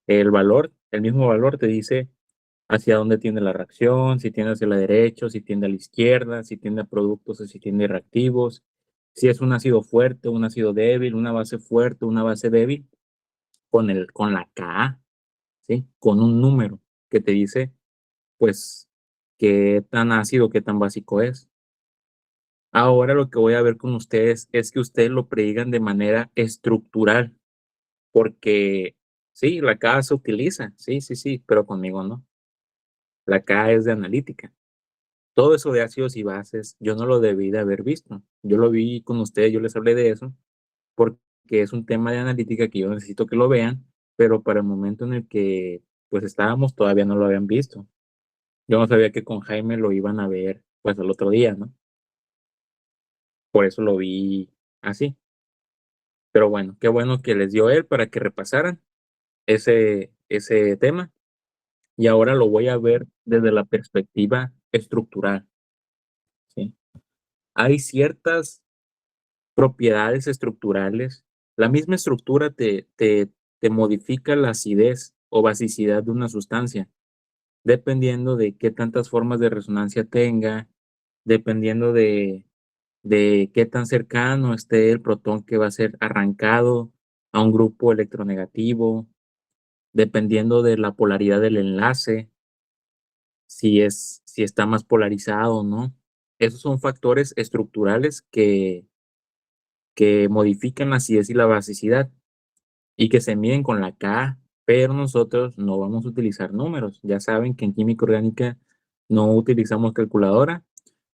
el mismo valor te dice hacia dónde tiende la reacción, si tiende hacia la derecha, si tiende a la izquierda, si tiende a productos o si tiende a reactivos, si es un ácido fuerte, un ácido débil, una base fuerte, una base débil, con la Ka, ¿sí? Con un número que te dice, pues, qué tan ácido, qué tan básico es. Ahora lo que voy a ver con ustedes es que ustedes lo predigan de manera estructural, porque sí, la K se utiliza, sí, sí, sí, pero conmigo no. La K es de analítica. Todo eso de ácidos y bases, yo no lo debí de haber visto. Yo lo vi con ustedes, yo les hablé de eso, porque es un tema de analítica que yo necesito que lo vean, pero para el momento en el que pues estábamos todavía no lo habían visto. Yo no sabía que con Jaime lo iban a ver pues el otro día, ¿no? Por eso lo vi así. Pero bueno, qué bueno que les dio él para que repasaran ese tema. Y ahora lo voy a ver desde la perspectiva estructural, ¿sí? Hay ciertas propiedades estructurales. La misma estructura te modifica la acidez o basicidad de una sustancia, dependiendo de qué tantas formas de resonancia tenga, dependiendo de qué tan cercano esté el protón que va a ser arrancado a un grupo electronegativo, dependiendo de la polaridad del enlace, si está más polarizado o no. Esos son factores estructurales que modifican la acidez y la basicidad y que se miden con la K, pero nosotros no vamos a utilizar números. Ya saben que en química orgánica no utilizamos calculadora,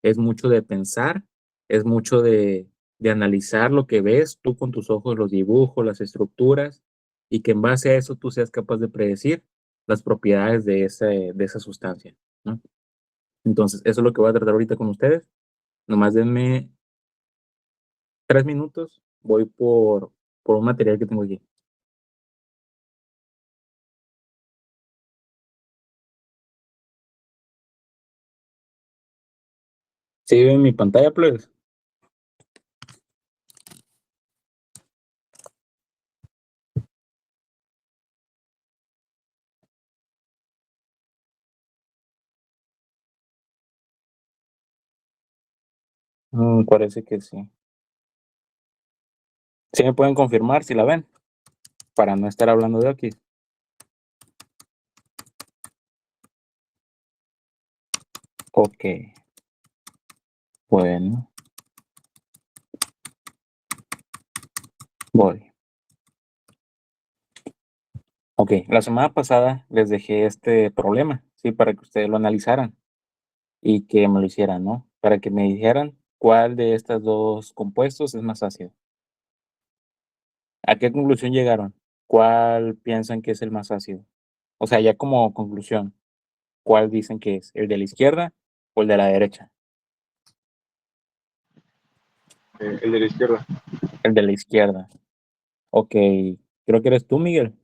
es mucho de pensar, es mucho de analizar lo que ves tú con tus ojos, los dibujos, las estructuras, y que en base a eso tú seas capaz de predecir las propiedades de esa sustancia, ¿no? Entonces, eso es lo que voy a tratar ahorita con ustedes. Nomás denme 3 minutos, voy por un material que tengo aquí. ¿Sí ven mi pantalla, please? Parece que sí. ¿Sí me pueden confirmar si la ven? Para no estar hablando de aquí. Ok, bueno, voy. Ok, la semana pasada les dejé este problema, ¿sí? Para que ustedes lo analizaran y que me lo hicieran, ¿no? Para que me dijeran cuál de estos dos compuestos es más ácido. ¿A qué conclusión llegaron? ¿Cuál piensan que es el más ácido? O sea, ya como conclusión, ¿cuál dicen que es? ¿El de la izquierda o el de la derecha? El de la izquierda. El de la izquierda. Ok, creo que eres tú, Miguel.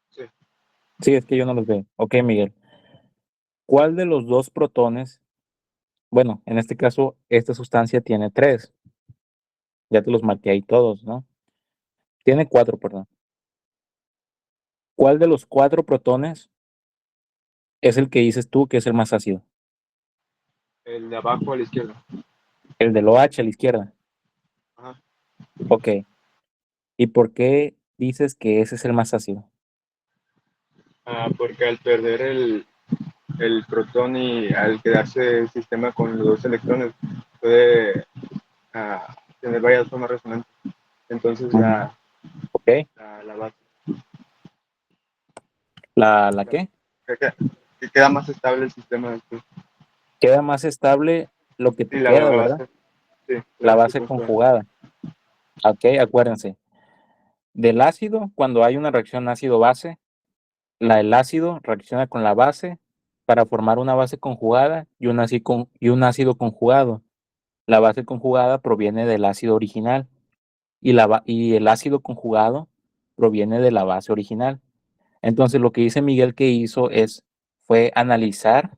Sí. Sí, es que yo no los veo. Ok, Miguel. ¿Cuál de los dos protones? Bueno, en este caso, esta sustancia tiene tres. Ya te los marqué ahí todos, ¿no? Tiene cuatro, perdón. ¿Cuál de los cuatro protones es el que dices tú que es el más ácido? El de abajo a la izquierda. El del OH a la izquierda. Ajá. Ok. ¿Y por qué dices que ese es el más ácido? Porque al perder el protón y al quedarse el sistema con los dos electrones, puede tener varias formas resonantes. Entonces Ok. la base ¿La qué? que queda más estable el sistema después. Queda más estable lo que Sí, te queda, ¿verdad? la La base base conjugada. conjugada. Ok, acuérdense. Del ácido, cuando hay una reacción ácido-base, el ácido reacciona con la base para formar una base conjugada y un ácido conjugado. La base conjugada proviene del ácido original y el ácido conjugado proviene de la base original. Entonces lo que dice Miguel que hizo fue analizar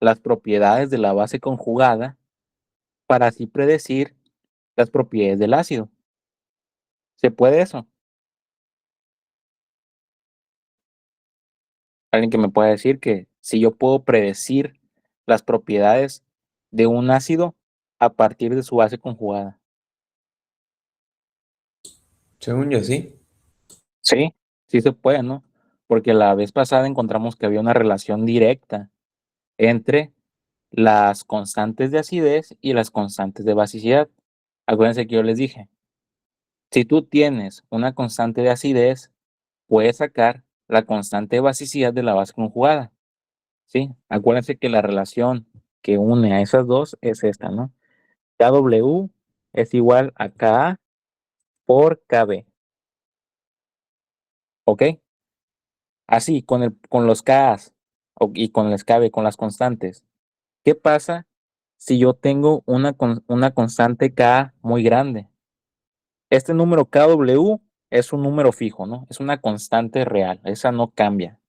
las propiedades de la base conjugada para así predecir las propiedades del ácido. ¿Se puede eso? Alguien que me pueda decir que si yo puedo predecir las propiedades de un ácido a partir de su base conjugada. Según yo, sí. Sí, sí se puede, ¿no? Porque la vez pasada encontramos que había una relación directa entre las constantes de acidez y las constantes de basicidad. Acuérdense que yo les dije, si tú tienes una constante de acidez, puedes sacar la constante de basicidad de la base conjugada, ¿sí? Acuérdense que la relación que une a esas dos es esta, ¿no? KW es igual a Ka por Kb, ¿ok? Así, con los Kas y con las Kb, con las constantes. ¿Qué pasa si yo tengo una constante K muy grande? Este número KW es un número fijo, ¿no? Es una constante real, esa no cambia.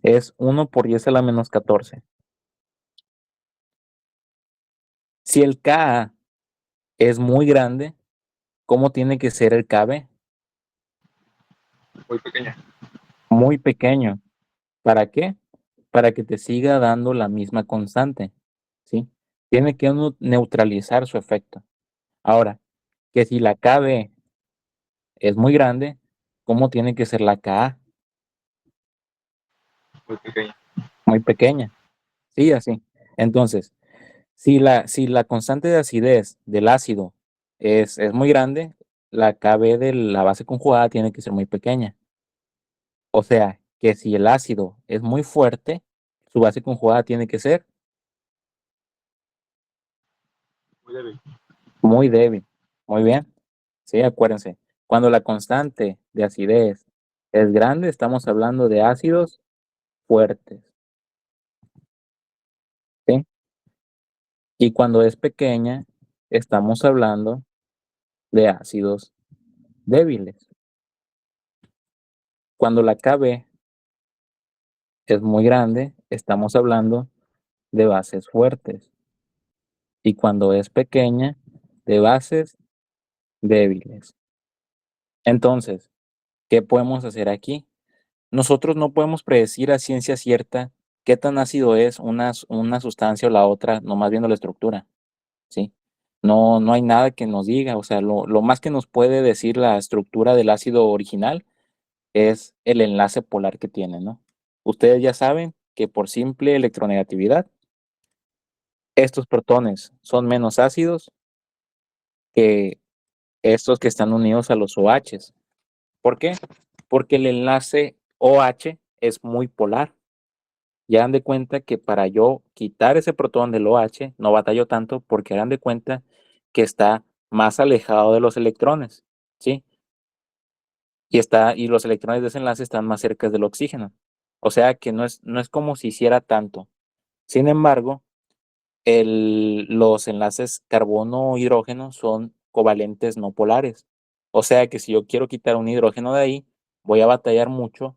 Es 1 por 10 a la menos 14. Si el Ka es muy grande, ¿cómo tiene que ser el Kb? Muy pequeña. Muy pequeño. ¿Para qué? Para que te siga dando la misma constante, ¿sí? Tiene que neutralizar su efecto. Ahora, que si la Kb es muy grande, ¿cómo tiene que ser la Ka? Muy pequeña. Muy pequeña. Sí, así. Entonces, si la constante de acidez del ácido es muy grande, la Kb de la base conjugada tiene que ser muy pequeña. O sea, que si el ácido es muy fuerte, su base conjugada tiene que ser Muy débil. muy débil. Muy bien. Sí, acuérdense. Cuando la constante de acidez es grande, estamos hablando de ácidos fuertes. ¿Sí? Y cuando es pequeña, estamos hablando de ácidos débiles. Cuando la Kb es muy grande, estamos hablando de bases fuertes. Y cuando es pequeña, de bases débiles. Entonces, ¿qué podemos hacer aquí? Nosotros no podemos predecir a ciencia cierta qué tan ácido es una sustancia o la otra, nomás viendo la estructura, ¿sí? No, no hay nada que nos diga, o sea, lo más que nos puede decir la estructura del ácido original es el enlace polar que tiene, ¿no? Ustedes ya saben que por simple electronegatividad, estos protones son menos ácidos que estos que están unidos a los OHs. ¿Por qué? Porque el enlace OH es muy polar. Ya dan de cuenta que para yo quitar ese protón del OH no batallo tanto porque dan de cuenta que está más alejado de los electrones, ¿sí? Y los electrones de ese enlace están más cerca del oxígeno. O sea que no es como si hiciera tanto. Sin embargo, los enlaces carbono-hidrógeno son covalentes no polares. O sea que si yo quiero quitar un hidrógeno de ahí, voy a batallar mucho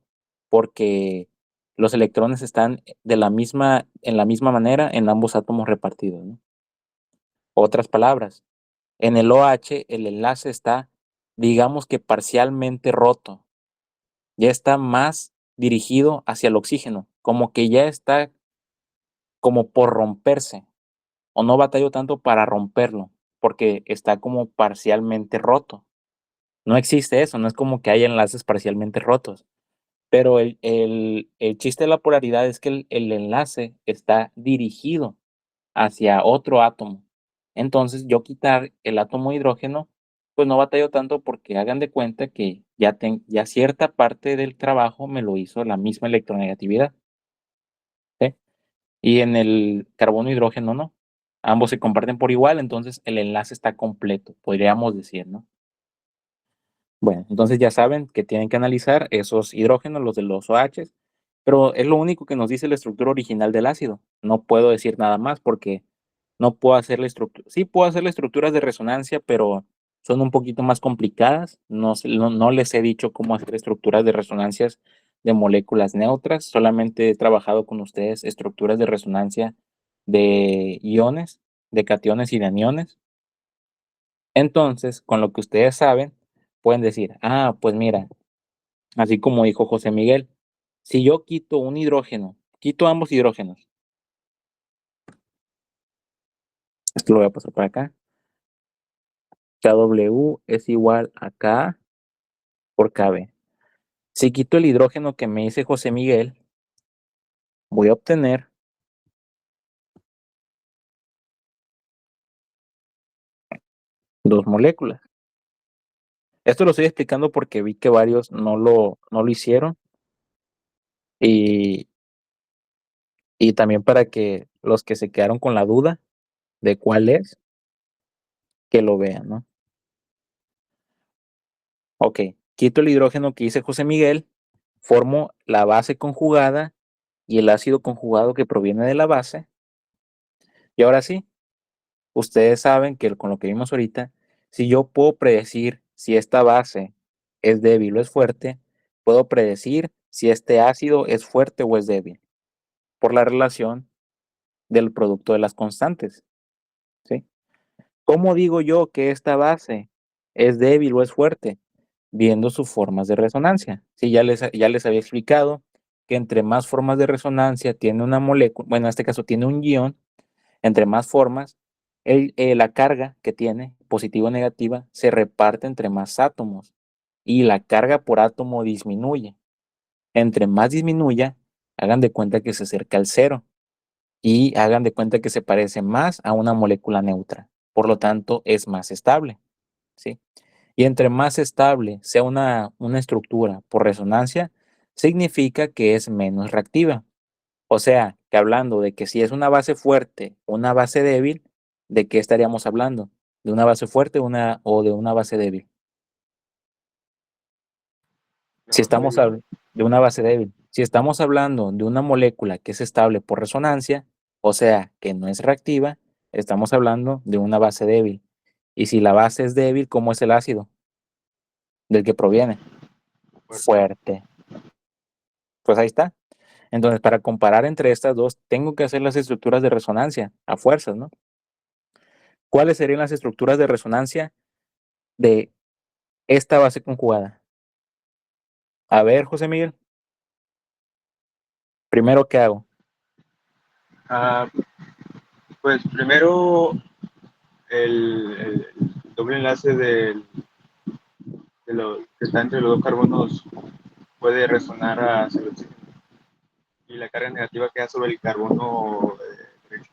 porque los electrones están en la misma manera en ambos átomos repartidos, ¿no? Otras palabras, en el OH el enlace está, digamos que parcialmente roto, ya está más dirigido hacia el oxígeno, como que ya está como por romperse. O no batallo tanto para romperlo, porque está como parcialmente roto. No existe eso, no es como que haya enlaces parcialmente rotos, pero el chiste de la polaridad es que el enlace está dirigido hacia otro átomo. Entonces, yo quitar el átomo de hidrógeno, pues no batallo tanto porque hagan de cuenta que ya cierta parte del trabajo me lo hizo la misma electronegatividad, ¿sí? Y en el carbono hidrógeno no. Ambos se comparten por igual, entonces el enlace está completo, podríamos decir, ¿no? Bueno, entonces ya saben que tienen que analizar esos hidrógenos, los de los OH, pero es lo único que nos dice la estructura original del ácido. No puedo decir nada más porque no puedo hacer la estructura. Sí puedo hacer las estructuras de resonancia, pero son un poquito más complicadas. No les he dicho cómo hacer estructuras de resonancias de moléculas neutras. Solamente he trabajado con ustedes estructuras de resonancia de iones, de cationes y de aniones. Entonces, con lo que ustedes saben, pueden decir, ah, pues mira, así como dijo José Miguel, Si yo quito un hidrógeno, quito ambos hidrógenos. Esto lo voy a pasar para acá. KW es igual a K por KB. Si quito el hidrógeno que me dice José Miguel, voy a obtener dos moléculas. Esto lo estoy explicando porque vi que varios no lo hicieron. Y también para que los que se quedaron con la duda de cuál es, que lo vean, ¿no? Ok, quito el hidrógeno que dice José Miguel, formo la base conjugada y el ácido conjugado que proviene de la base. Y ahora sí, ustedes saben que con lo que vimos ahorita, si yo puedo predecir si esta base es débil o es fuerte, puedo predecir si este ácido es fuerte o es débil por la relación del producto de las constantes, ¿sí? ¿Cómo digo yo que esta base es débil o es fuerte? Viendo sus formas de resonancia. Sí, ya les había explicado que entre más formas de resonancia tiene una molécula, bueno, en este caso tiene un ion, entre más formas, la carga que tiene, positiva o negativa, se reparte entre más átomos y la carga por átomo disminuye. Entre más disminuya, hagan de cuenta que se acerca al cero y hagan de cuenta que se parece más a una molécula neutra. Por lo tanto, es más estable, ¿sí? Y entre más estable sea una estructura por resonancia, significa que es menos reactiva. O sea, que hablando de que si es una base fuerte o una base débil, ¿de qué estaríamos hablando? ¿De una base fuerte o de una base débil? Si estamos de una base débil. Si estamos hablando de una molécula que es estable por resonancia, o sea, que no es reactiva, estamos hablando de una base débil. Y si la base es débil, ¿cómo es el ácido? Del que proviene. Fuerte. Pues ahí está. Entonces, para comparar entre estas dos, tengo que hacer las estructuras de resonancia a fuerzas, ¿no? ¿Cuáles serían las estructuras de resonancia de esta base conjugada? A ver, José Miguel. Primero, ¿qué hago? Pues primero el doble enlace de lo que está entre los dos carbonos puede resonar hacia el oxígeno y la carga negativa queda sobre el carbono derecho.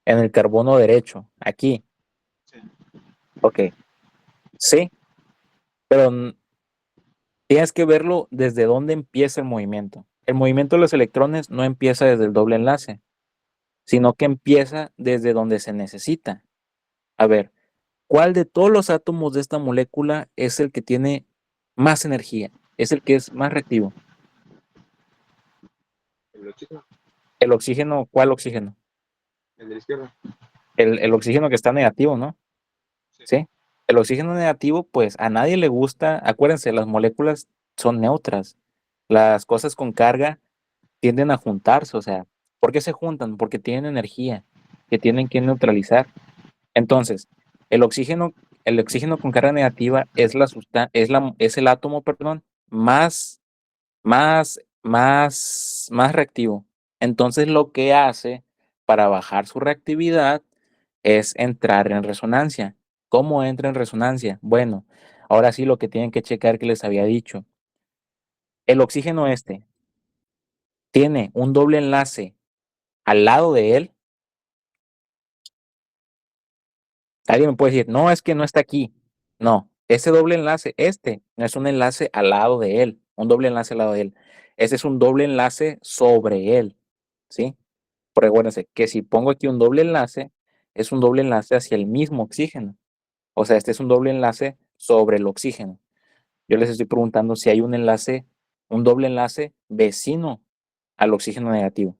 En el carbono derecho, aquí. Sí. Ok. Sí, pero tienes que verlo desde dónde empieza el movimiento. El movimiento de los electrones no empieza desde el doble enlace, sino que empieza desde donde se necesita. A ver, ¿cuál de todos los átomos de esta molécula es el que tiene más energía? Es el que es más reactivo. El oxígeno. El oxígeno, ¿cuál oxígeno? El de la izquierda. El oxígeno que está negativo, ¿no? Sí. El oxígeno negativo, pues a nadie le gusta. Acuérdense, las moléculas son neutras. Las cosas con carga tienden a juntarse, o sea, ¿por qué se juntan? Porque tienen energía que tienen que neutralizar. Entonces, el oxígeno, el oxígeno con carga negativa es el átomo, perdón, más reactivo. Entonces, lo que hace para bajar su reactividad es entrar en resonancia. ¿Cómo entra en resonancia? Bueno, ahora sí lo que tienen que checar que les había dicho. El oxígeno tiene un doble enlace al lado de él. Alguien me puede decir, no, es que no está aquí. No, ese doble enlace, no es un enlace al lado de él, un doble enlace al lado de él. Ese es un doble enlace sobre él, ¿sí? Pero acuérdense que si pongo aquí un doble enlace, es un doble enlace hacia el mismo oxígeno. O sea, este es un doble enlace sobre el oxígeno. Yo les estoy preguntando si hay un doble enlace vecino al oxígeno negativo.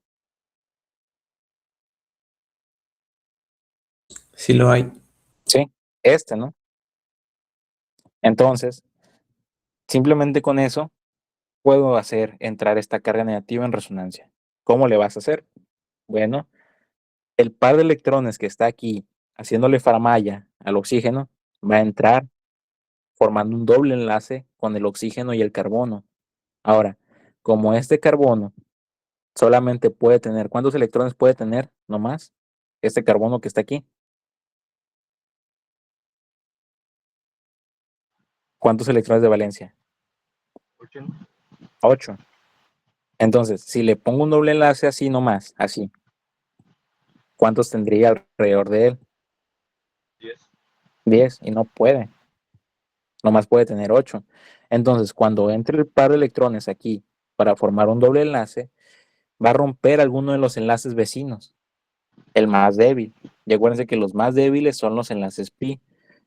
Sí lo hay. Sí, ¿no? Entonces, simplemente con eso puedo hacer entrar esta carga negativa en resonancia. ¿Cómo le vas a hacer? Bueno, el par de electrones que está aquí haciéndole faramalla al oxígeno va a entrar formando un doble enlace con el oxígeno y el carbono. Ahora, como este carbono solamente puede tener, ¿cuántos electrones puede tener nomás? Este carbono que está aquí. ¿Cuántos electrones de valencia? 8, ¿no? 8. Entonces, si le pongo un doble enlace así nomás, así, ¿cuántos tendría alrededor de él? 10. 10, y no puede. Nomás puede tener 8. Entonces, cuando entre el par de electrones aquí para formar un doble enlace, va a romper alguno de los enlaces vecinos, el más débil. Y acuérdense que los más débiles son los enlaces pi.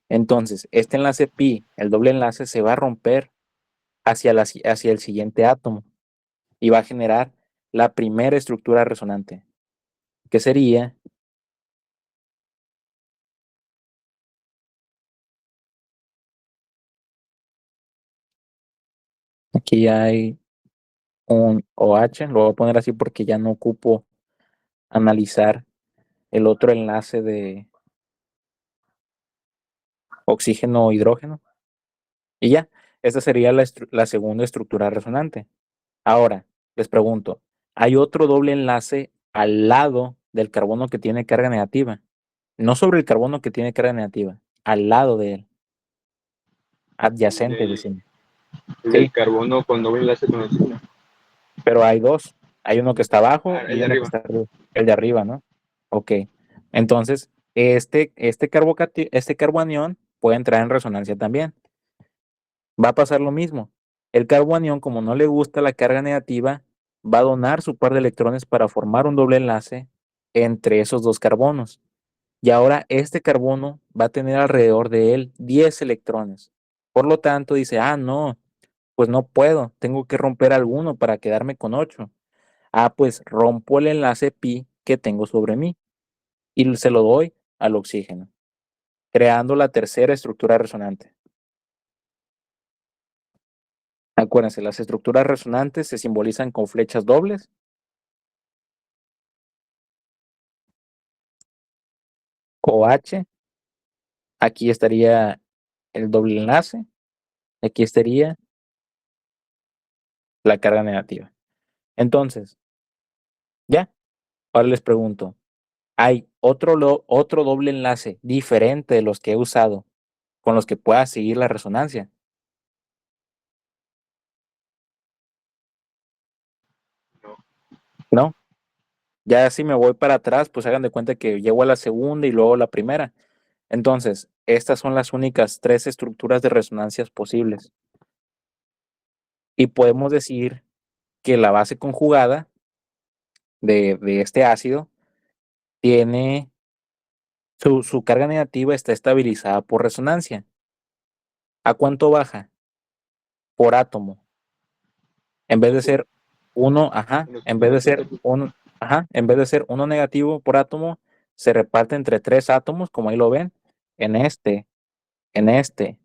Entonces, este enlace pi, el doble enlace, se va a romper hacia el siguiente átomo y va a generar la primera estructura resonante, que sería aquí hay un OH, lo voy a poner así porque ya no ocupo analizar el otro enlace de oxígeno-hidrógeno. Y ya, esta sería la segunda estructura resonante. Ahora, les pregunto, ¿hay otro doble enlace al lado del carbono que tiene carga negativa? No sobre el carbono que tiene carga negativa, al lado de él, adyacente, decimos. El del Sí, carbono con doble enlace con oxígeno. pero hay dos. Hay uno que está abajo El y de uno que arriba. está arriba. El de arriba, ¿no? Ok. Entonces, este carbonión puede entrar en resonancia también. Va a pasar lo mismo. El carbonión, como no le gusta la carga negativa, va a donar su par de electrones para formar un doble enlace entre esos dos carbonos. Y ahora este carbono va a tener alrededor de él 10 electrones. Por lo tanto, dice, no, pues no puedo, tengo que romper alguno para quedarme con 8. Pues rompo el enlace pi que tengo sobre mí y se lo doy al oxígeno, creando la tercera estructura resonante. Acuérdense, las estructuras resonantes se simbolizan con flechas dobles. OH, aquí estaría el doble enlace, aquí estaría la carga negativa. Entonces, ya, ahora les pregunto, ¿hay otro doble enlace diferente de los que he usado con los que pueda seguir la resonancia? No. ¿No? Ya si me voy para atrás, pues hagan de cuenta que llego a la segunda y luego la primera. Entonces, estas son las únicas 3 estructuras de resonancias posibles. Y podemos decir que la base conjugada de este ácido tiene su carga negativa, está estabilizada por resonancia. ¿A cuánto baja? Por átomo. En vez de ser uno, en vez de ser en vez de ser uno negativo por átomo, se reparte entre 3 átomos, como ahí lo ven, en este, en este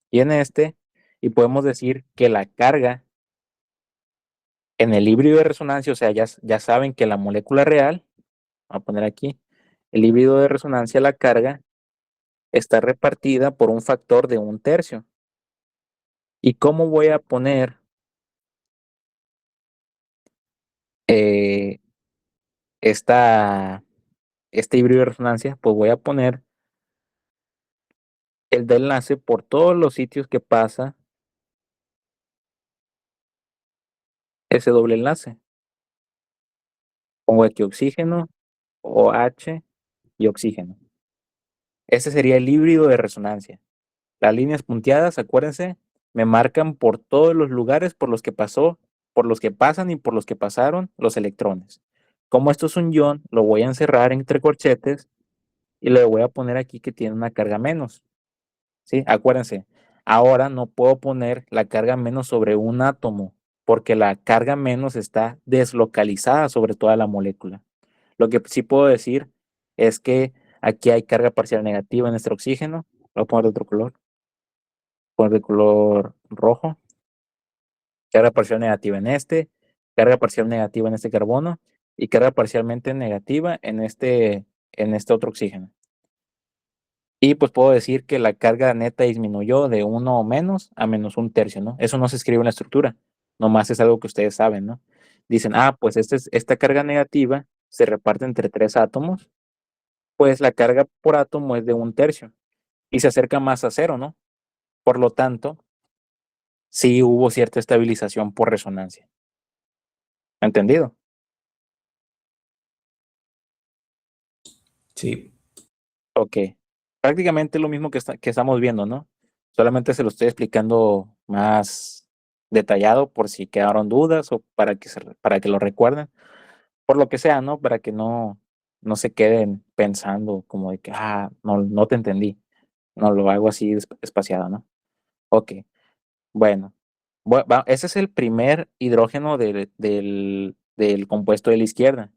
y en este, y podemos decir que la carga en el híbrido de resonancia, o sea, ya saben que la molécula real, voy a poner aquí, el híbrido de resonancia, la carga, está repartida por un factor de 1/3. ¿Y cómo voy a poner eh, este híbrido de resonancia? Pues voy a poner el de enlace por todos los sitios que pasa ese doble enlace. Pongo aquí oxígeno, OH y oxígeno. Ese sería el híbrido de resonancia. Las líneas punteadas, acuérdense, me marcan por todos los lugares por los que pasó, por los que pasan y por los que pasaron los electrones. Como esto es un ion, lo voy a encerrar entre corchetes y le voy a poner aquí que tiene una carga menos. ¿Sí? Acuérdense, ahora no puedo poner la carga menos sobre un átomo porque la carga menos está deslocalizada sobre toda la molécula. Lo que sí puedo decir es que aquí hay carga parcial negativa en este oxígeno. Voy a poner de otro color. Poner de color rojo. Carga parcial negativa en este. Carga parcial negativa en este carbono. Y carga parcialmente negativa en este otro oxígeno. Y pues puedo decir que la carga neta disminuyó de 1 o menos a -1/3, ¿no? Eso no se escribe en la estructura, nomás es algo que ustedes saben, ¿no? Dicen, pues esta carga negativa se reparte entre 3 átomos, pues la carga por átomo es de 1/3 y se acerca más a 0, ¿no? Por lo tanto, sí hubo cierta estabilización por resonancia. ¿Entendido? Sí. Ok. Prácticamente lo mismo que estamos viendo, ¿no? Solamente se lo estoy explicando más detallado por si quedaron dudas o para que lo recuerden. Por lo que sea, ¿no? Para que no se queden pensando como de que, no te entendí. No, lo hago así espaciado, ¿no? Ok. Bueno. Ese es el primer hidrógeno del compuesto de la izquierda.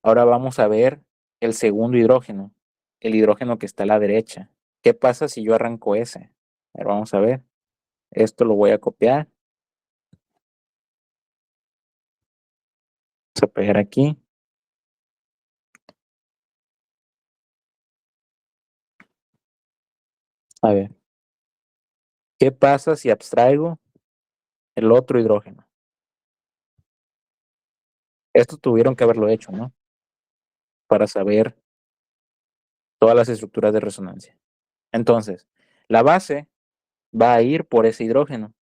Ahora vamos a ver el segundo hidrógeno, el hidrógeno que está a la derecha. ¿Qué pasa si yo arranco ese? A ver, vamos a ver. Esto lo voy a copiar. Vamos a pegar aquí. A ver. ¿Qué pasa si abstraigo el otro hidrógeno? Esto tuvieron que haberlo hecho, ¿no? Para saber todas las estructuras de resonancia. Entonces, la base va a ir por ese hidrógeno.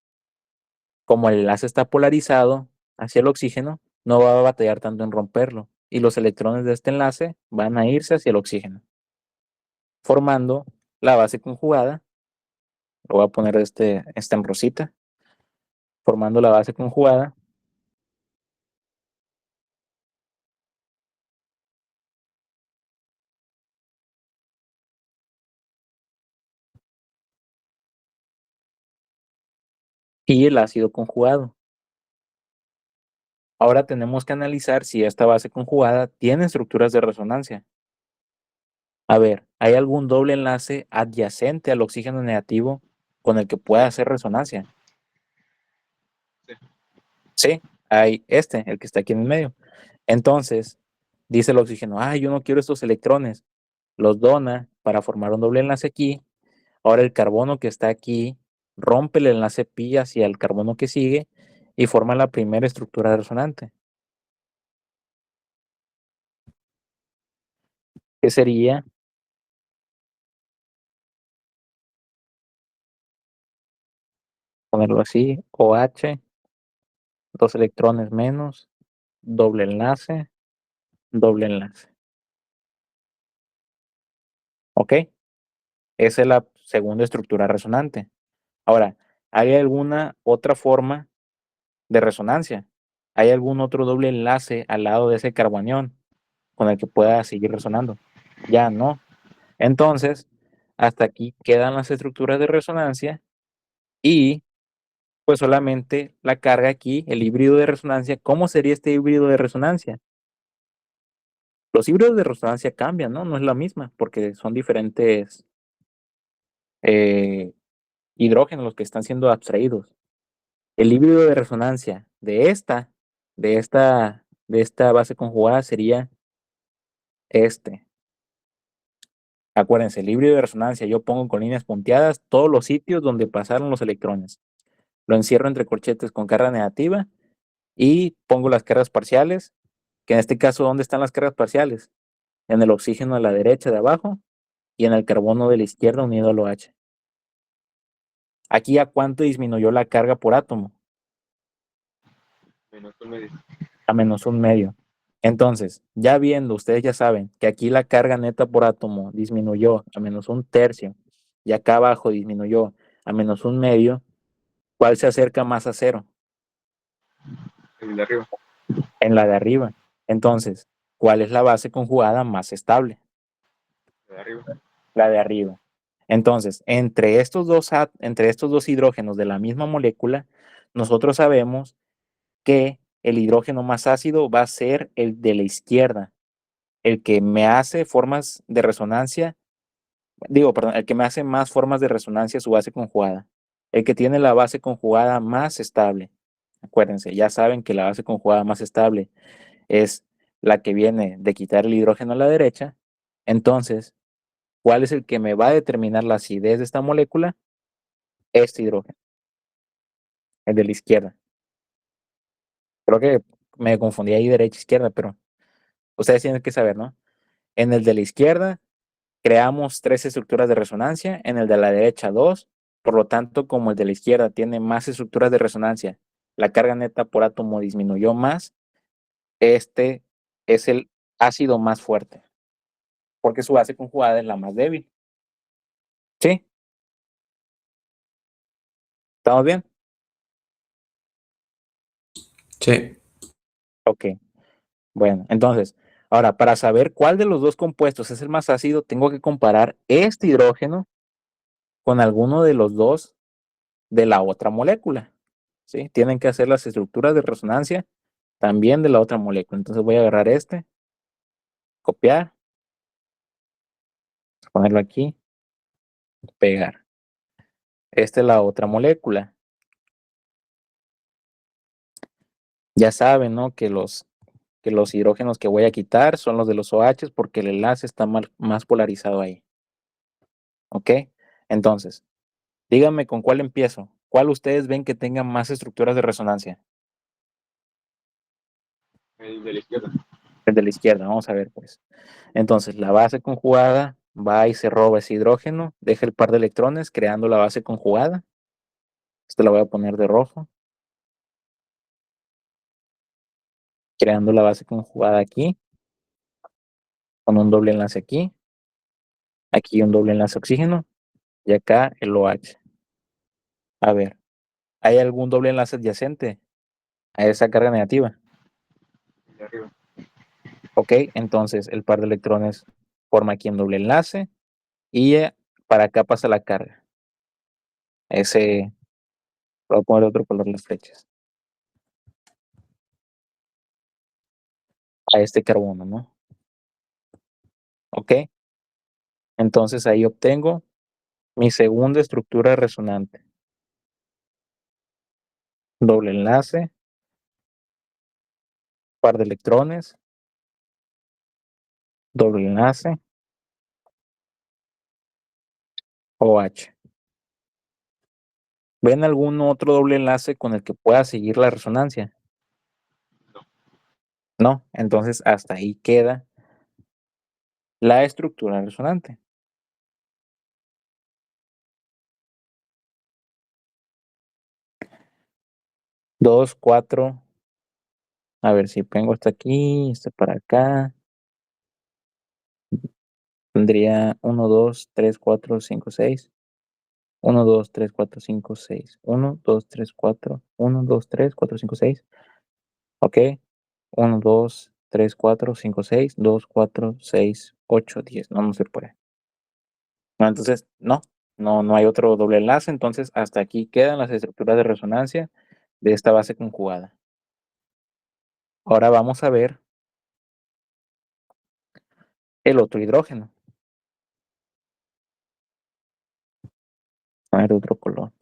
Como el enlace está polarizado hacia el oxígeno, no va a batallar tanto en romperlo, y los electrones de este enlace van a irse hacia el oxígeno, formando la base conjugada. Lo voy a poner en rosita, formando la base conjugada. Y el ácido conjugado. Ahora tenemos que analizar si esta base conjugada tiene estructuras de resonancia. A ver, ¿hay algún doble enlace adyacente al oxígeno negativo con el que pueda hacer resonancia? Sí. Sí, hay el que está aquí en el medio. Entonces, dice el oxígeno, yo no quiero estos electrones. Los dona para formar un doble enlace aquí. Ahora el carbono que está aquí rompe el enlace pi hacia el carbono que sigue y forma la primera estructura resonante, que sería ponerlo así, OH, 2 electrones menos, doble enlace, doble enlace. ¿Ok? Esa es la segunda estructura resonante. Ahora, ¿hay alguna otra forma de resonancia? ¿Hay algún otro doble enlace al lado de ese carbanión con el que pueda seguir resonando? Ya no. Entonces, hasta aquí quedan las estructuras de resonancia y pues solamente la carga aquí, el híbrido de resonancia. ¿Cómo sería este híbrido de resonancia? Los híbridos de resonancia cambian, ¿no? No es la misma porque son diferentes hidrógenos los que están siendo abstraídos. El híbrido de resonancia de esta base conjugada sería este. Acuérdense, el híbrido de resonancia, yo pongo con líneas punteadas todos los sitios donde pasaron los electrones. Lo encierro entre corchetes con carga negativa y pongo las cargas parciales, que en este caso, ¿dónde están las cargas parciales? En el oxígeno a la derecha de abajo y en el carbono de la izquierda unido al OH. Aquí, ¿a cuánto disminuyó la carga por átomo? -1/2. A -1/2. Entonces, ya viendo, ustedes ya saben que aquí la carga neta por átomo disminuyó a -1/3 y acá abajo disminuyó a -1/2, ¿cuál se acerca más a 0? El de arriba. En la de arriba. Entonces, ¿cuál es la base conjugada más estable? El de arriba. La de arriba. Entonces, entre estos dos hidrógenos de la misma molécula, nosotros sabemos que el hidrógeno más ácido va a ser el de la izquierda, el que me hace formas de resonancia, el que me hace más formas de resonancia su base conjugada, el que tiene la base conjugada más estable. Acuérdense, ya saben que la base conjugada más estable es la que viene de quitar el hidrógeno a la derecha. Entonces, ¿cuál es el que me va a determinar la acidez de esta molécula? Este hidrógeno, el de la izquierda. Creo que me confundí ahí derecha, izquierda, pero ustedes tienen que saber, ¿no? En el de la izquierda creamos 3 estructuras de resonancia, en el de la derecha 2, por lo tanto, como el de la izquierda tiene más estructuras de resonancia, la carga neta por átomo disminuyó más, este es el ácido más fuerte, porque su base conjugada es la más débil. ¿Sí? ¿Estamos bien? Sí. Ok. Bueno, entonces, ahora, para saber cuál de los dos compuestos es el más ácido, tengo que comparar este hidrógeno con alguno de los dos de la otra molécula. ¿Sí? Tienen que hacer las estructuras de resonancia también de la otra molécula. Entonces voy a agarrar este, copiar, ponerlo aquí, pegar. Esta es la otra molécula. Ya saben, ¿no? Que los hidrógenos que voy a quitar son los de los OH porque el enlace está más polarizado ahí. ¿Ok? Entonces, díganme con cuál empiezo. ¿Cuál ustedes ven que tenga más estructuras de resonancia? El de la izquierda. El de la izquierda, vamos a ver pues. Entonces, la base conjugada va y se roba ese hidrógeno, deja el par de electrones creando la base conjugada. Esta la voy a poner de rojo. Creando la base conjugada aquí, con un doble enlace aquí. Aquí un doble enlace oxígeno y acá el OH. A ver, ¿hay algún doble enlace adyacente a esa carga negativa? El de arriba. Ok, entonces el par de electrones forma aquí un doble enlace y para acá pasa la carga. Ese, voy a poner otro color las flechas. A este carbono, ¿no? Ok, entonces ahí obtengo mi segunda estructura resonante. Doble enlace, par de electrones, doble enlace, OH. ¿Ven algún otro doble enlace con el que pueda seguir la resonancia? No. No, entonces hasta ahí queda la estructura resonante. Dos, cuatro. A ver si pongo hasta aquí, este para acá. Tendría 1, 2, 3, 4, 5, 6. 1, 2, 3, 4, 5, 6. 1, 2, 3, 4. 1, 2, 3, 4, 5, 6. Ok. 1, 2, 3, 4, 5, 6. 2, 4, 6, 8, 10. No, no se puede. No, entonces, no hay otro doble enlace. Entonces, hasta aquí quedan las estructuras de resonancia de esta base conjugada. Ahora vamos a ver el otro hidrógeno. A ver, otro color.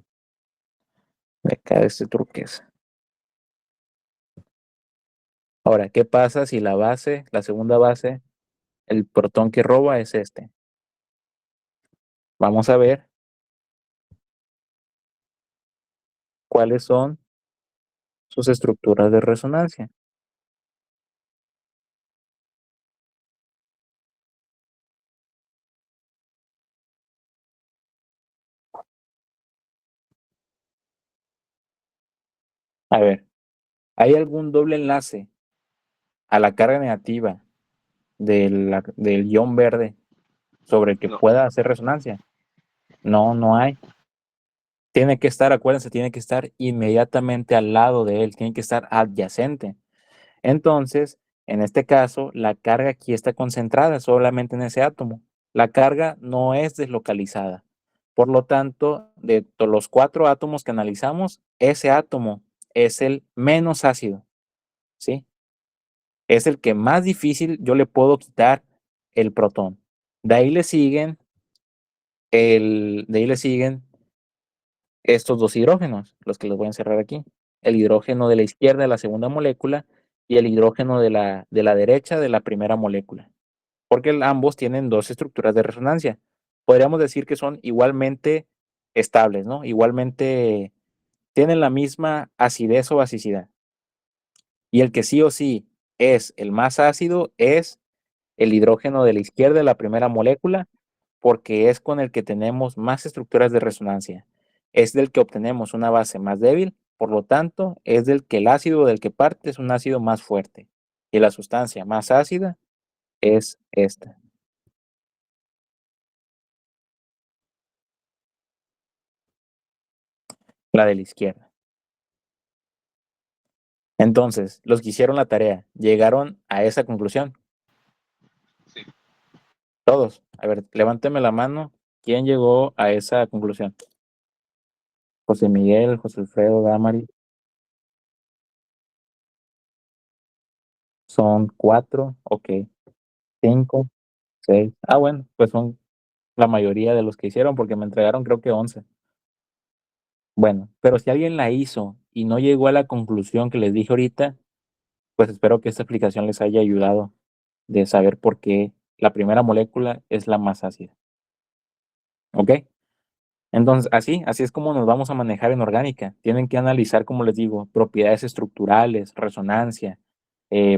De acá, este turquesa. Ahora, ¿qué pasa si la base, la segunda base, el protón que roba es este? Vamos a ver cuáles son sus estructuras de resonancia. A ver, ¿hay algún doble enlace a la carga negativa del ion verde sobre el que No. pueda hacer resonancia? No, no hay. Tiene que estar, acuérdense, tiene que estar inmediatamente al lado de él, tiene que estar adyacente. Entonces, en este caso, la carga aquí está concentrada solamente en ese átomo. La carga no es deslocalizada. Por lo tanto, de los 4 átomos que analizamos, ese átomo es el menos ácido, ¿sí? Es el que más difícil yo le puedo quitar el protón. De ahí le siguen, de ahí le siguen estos dos hidrógenos, los que los voy a encerrar aquí. El hidrógeno de la izquierda de la segunda molécula y el hidrógeno de la derecha de la primera molécula. Porque ambos tienen dos estructuras de resonancia. Podríamos decir que son igualmente estables, ¿no? Igualmente tienen la misma acidez o basicidad. Y el que sí o sí es el más ácido es el hidrógeno de la izquierda de la primera molécula, porque es con el que tenemos más estructuras de resonancia. Es del que obtenemos una base más débil, por lo tanto, es del que el ácido del que parte es un ácido más fuerte. Y la sustancia más ácida es esta, la de la izquierda. Entonces, los que hicieron la tarea, ¿llegaron a esa conclusión? Sí. Todos. A ver, levánteme la mano. ¿Quién llegó a esa conclusión? José Miguel, José Alfredo, Damari. Son 4, ok. 5, 6. Ah, bueno, pues son la mayoría de los que hicieron porque me entregaron creo que 11. Bueno, pero si alguien la hizo y no llegó a la conclusión que les dije ahorita, pues espero que esta explicación les haya ayudado de saber por qué la primera molécula es la más ácida. ¿Ok? Entonces, así es como nos vamos a manejar en orgánica. Tienen que analizar, como les digo, propiedades estructurales, resonancia,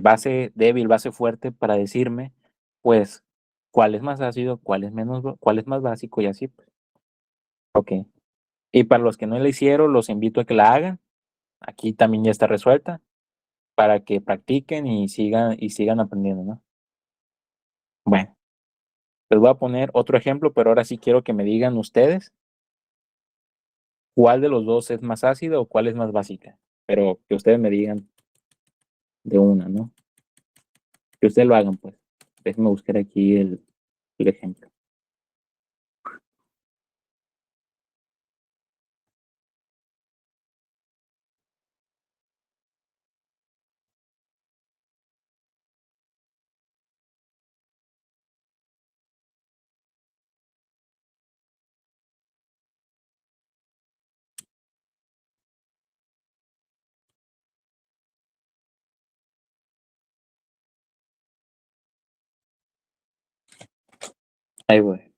base débil, base fuerte, para decirme, pues, cuál es más ácido, cuál es menos, cuál es más básico y así, pues. Ok. Y para los que no la hicieron, los invito a que la hagan. Aquí también ya está resuelta para que practiquen y sigan aprendiendo, ¿no? Bueno, les voy a poner otro ejemplo, pero ahora sí quiero que me digan ustedes cuál de los dos es más ácido o cuál es más básica. Pero que ustedes me digan de una, ¿no? Que ustedes lo hagan, pues. Déjenme buscar aquí el ejemplo. Ahí voy.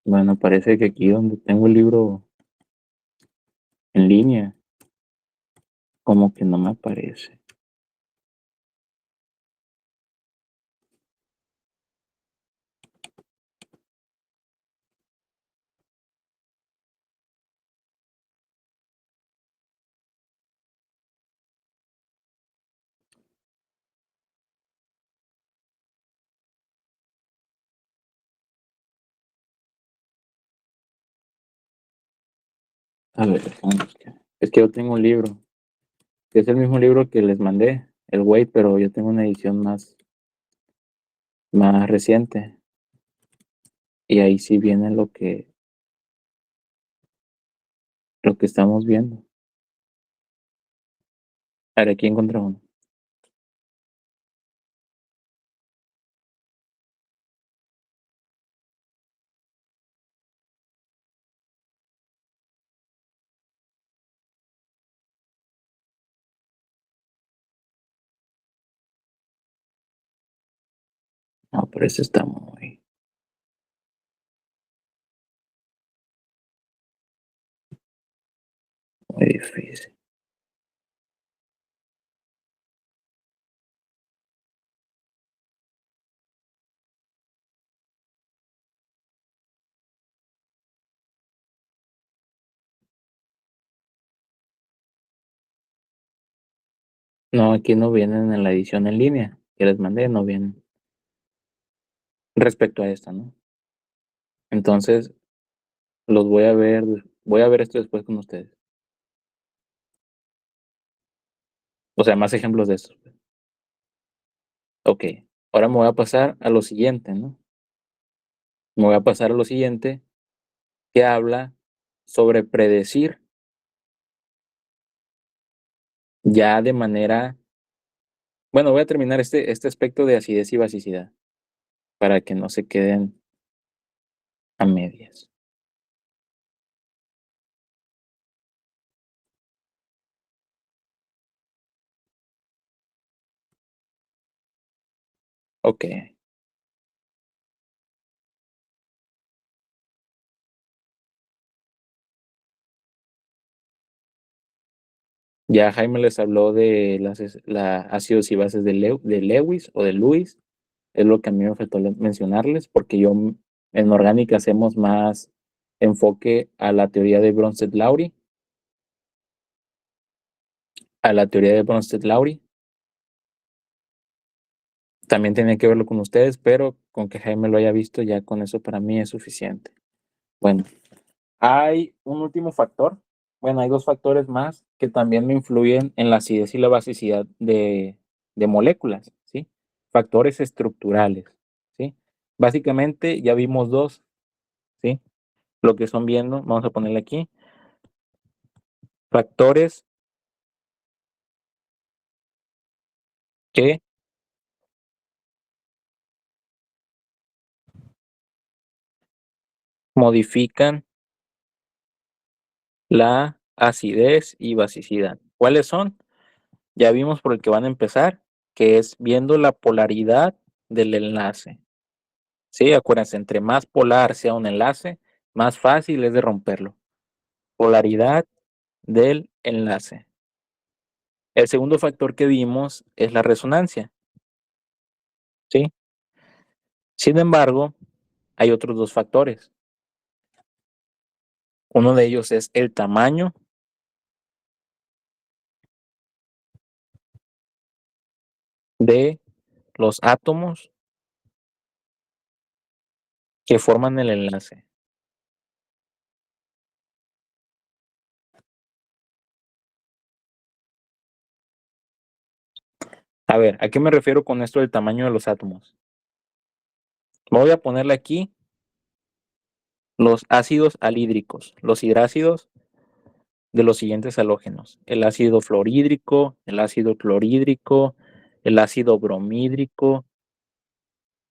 Bueno, parece que aquí donde tengo el libro en línea, como que no me aparece. A ver, déjame buscar. Es que yo tengo un libro, que es el mismo libro que les mandé, el Wait, pero yo tengo una edición más reciente. Y ahí sí viene lo que estamos viendo. A ver, aquí encontré uno. No, pero ese está muy difícil. No, aquí no vienen en la edición en línea que les mandé, no vienen respecto a esta, ¿no? Entonces, voy a ver esto después con ustedes. O sea, más ejemplos de estos. Ok, ahora me voy a pasar a lo siguiente, ¿no? Me voy a pasar a lo siguiente que habla sobre predecir ya de manera. Bueno, voy a terminar este aspecto de acidez y basicidad. para que no se queden a medias. Ok. Ya Jaime les habló de las ácidos y bases de Lewis o de Lewis. Es lo que a mí me faltó mencionarles, porque yo en orgánica hacemos más enfoque a la teoría de Bronsted-Lowry. También tenía que verlo con ustedes, pero con que Jaime lo haya visto, ya con eso para mí es suficiente. Bueno, hay un último factor. Bueno, hay dos factores más que también me influyen en la acidez y la basicidad de moléculas, ¿sí? Factores estructurales, ¿sí? Básicamente ya vimos dos, ¿sí? Lo que son viendo, vamos a ponerle aquí, factores que modifican la acidez y basicidad. ¿Cuáles son? Ya vimos por el que van a empezar, que es viendo la polaridad del enlace. Sí, acuérdense, entre más polar sea un enlace, más fácil es de romperlo. Polaridad del enlace. El segundo factor que vimos es la resonancia. ¿Sí? Sin embargo, hay otros dos factores. Uno de ellos es el tamaño de los átomos que forman el enlace. A ver, ¿a qué me refiero con esto del tamaño de los átomos? Voy a ponerle aquí los ácidos anhídricos, los hidrácidos de los siguientes halógenos: el ácido fluorhídrico, el ácido clorhídrico, el ácido bromhídrico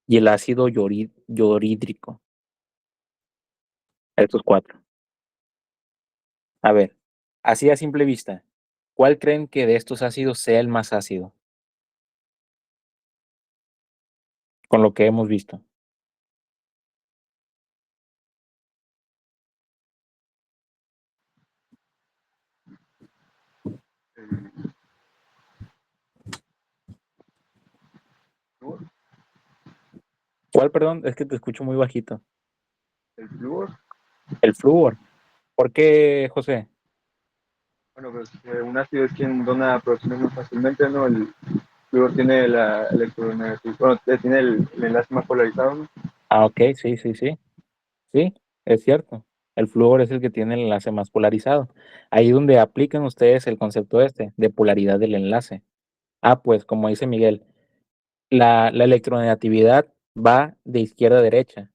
y el ácido iorídrico. Estos cuatro. A ver, así a simple vista, ¿cuál creen que de estos ácidos sea el más ácido? Con lo que hemos visto. ¿Cuál, perdón? Es que te escucho muy bajito. ¿El flúor? El flúor. ¿Por qué, José? Bueno, pues un ácido es quien dona protones más fácilmente, ¿no? El flúor tiene la electronegatividad, bueno, tiene el enlace más polarizado, ¿no? Ah, ok, sí. Sí, es cierto. El flúor es el que tiene el enlace más polarizado. Ahí donde aplican ustedes el concepto de polaridad del enlace. Ah, pues como dice Miguel, la electronegatividad va de izquierda a derecha.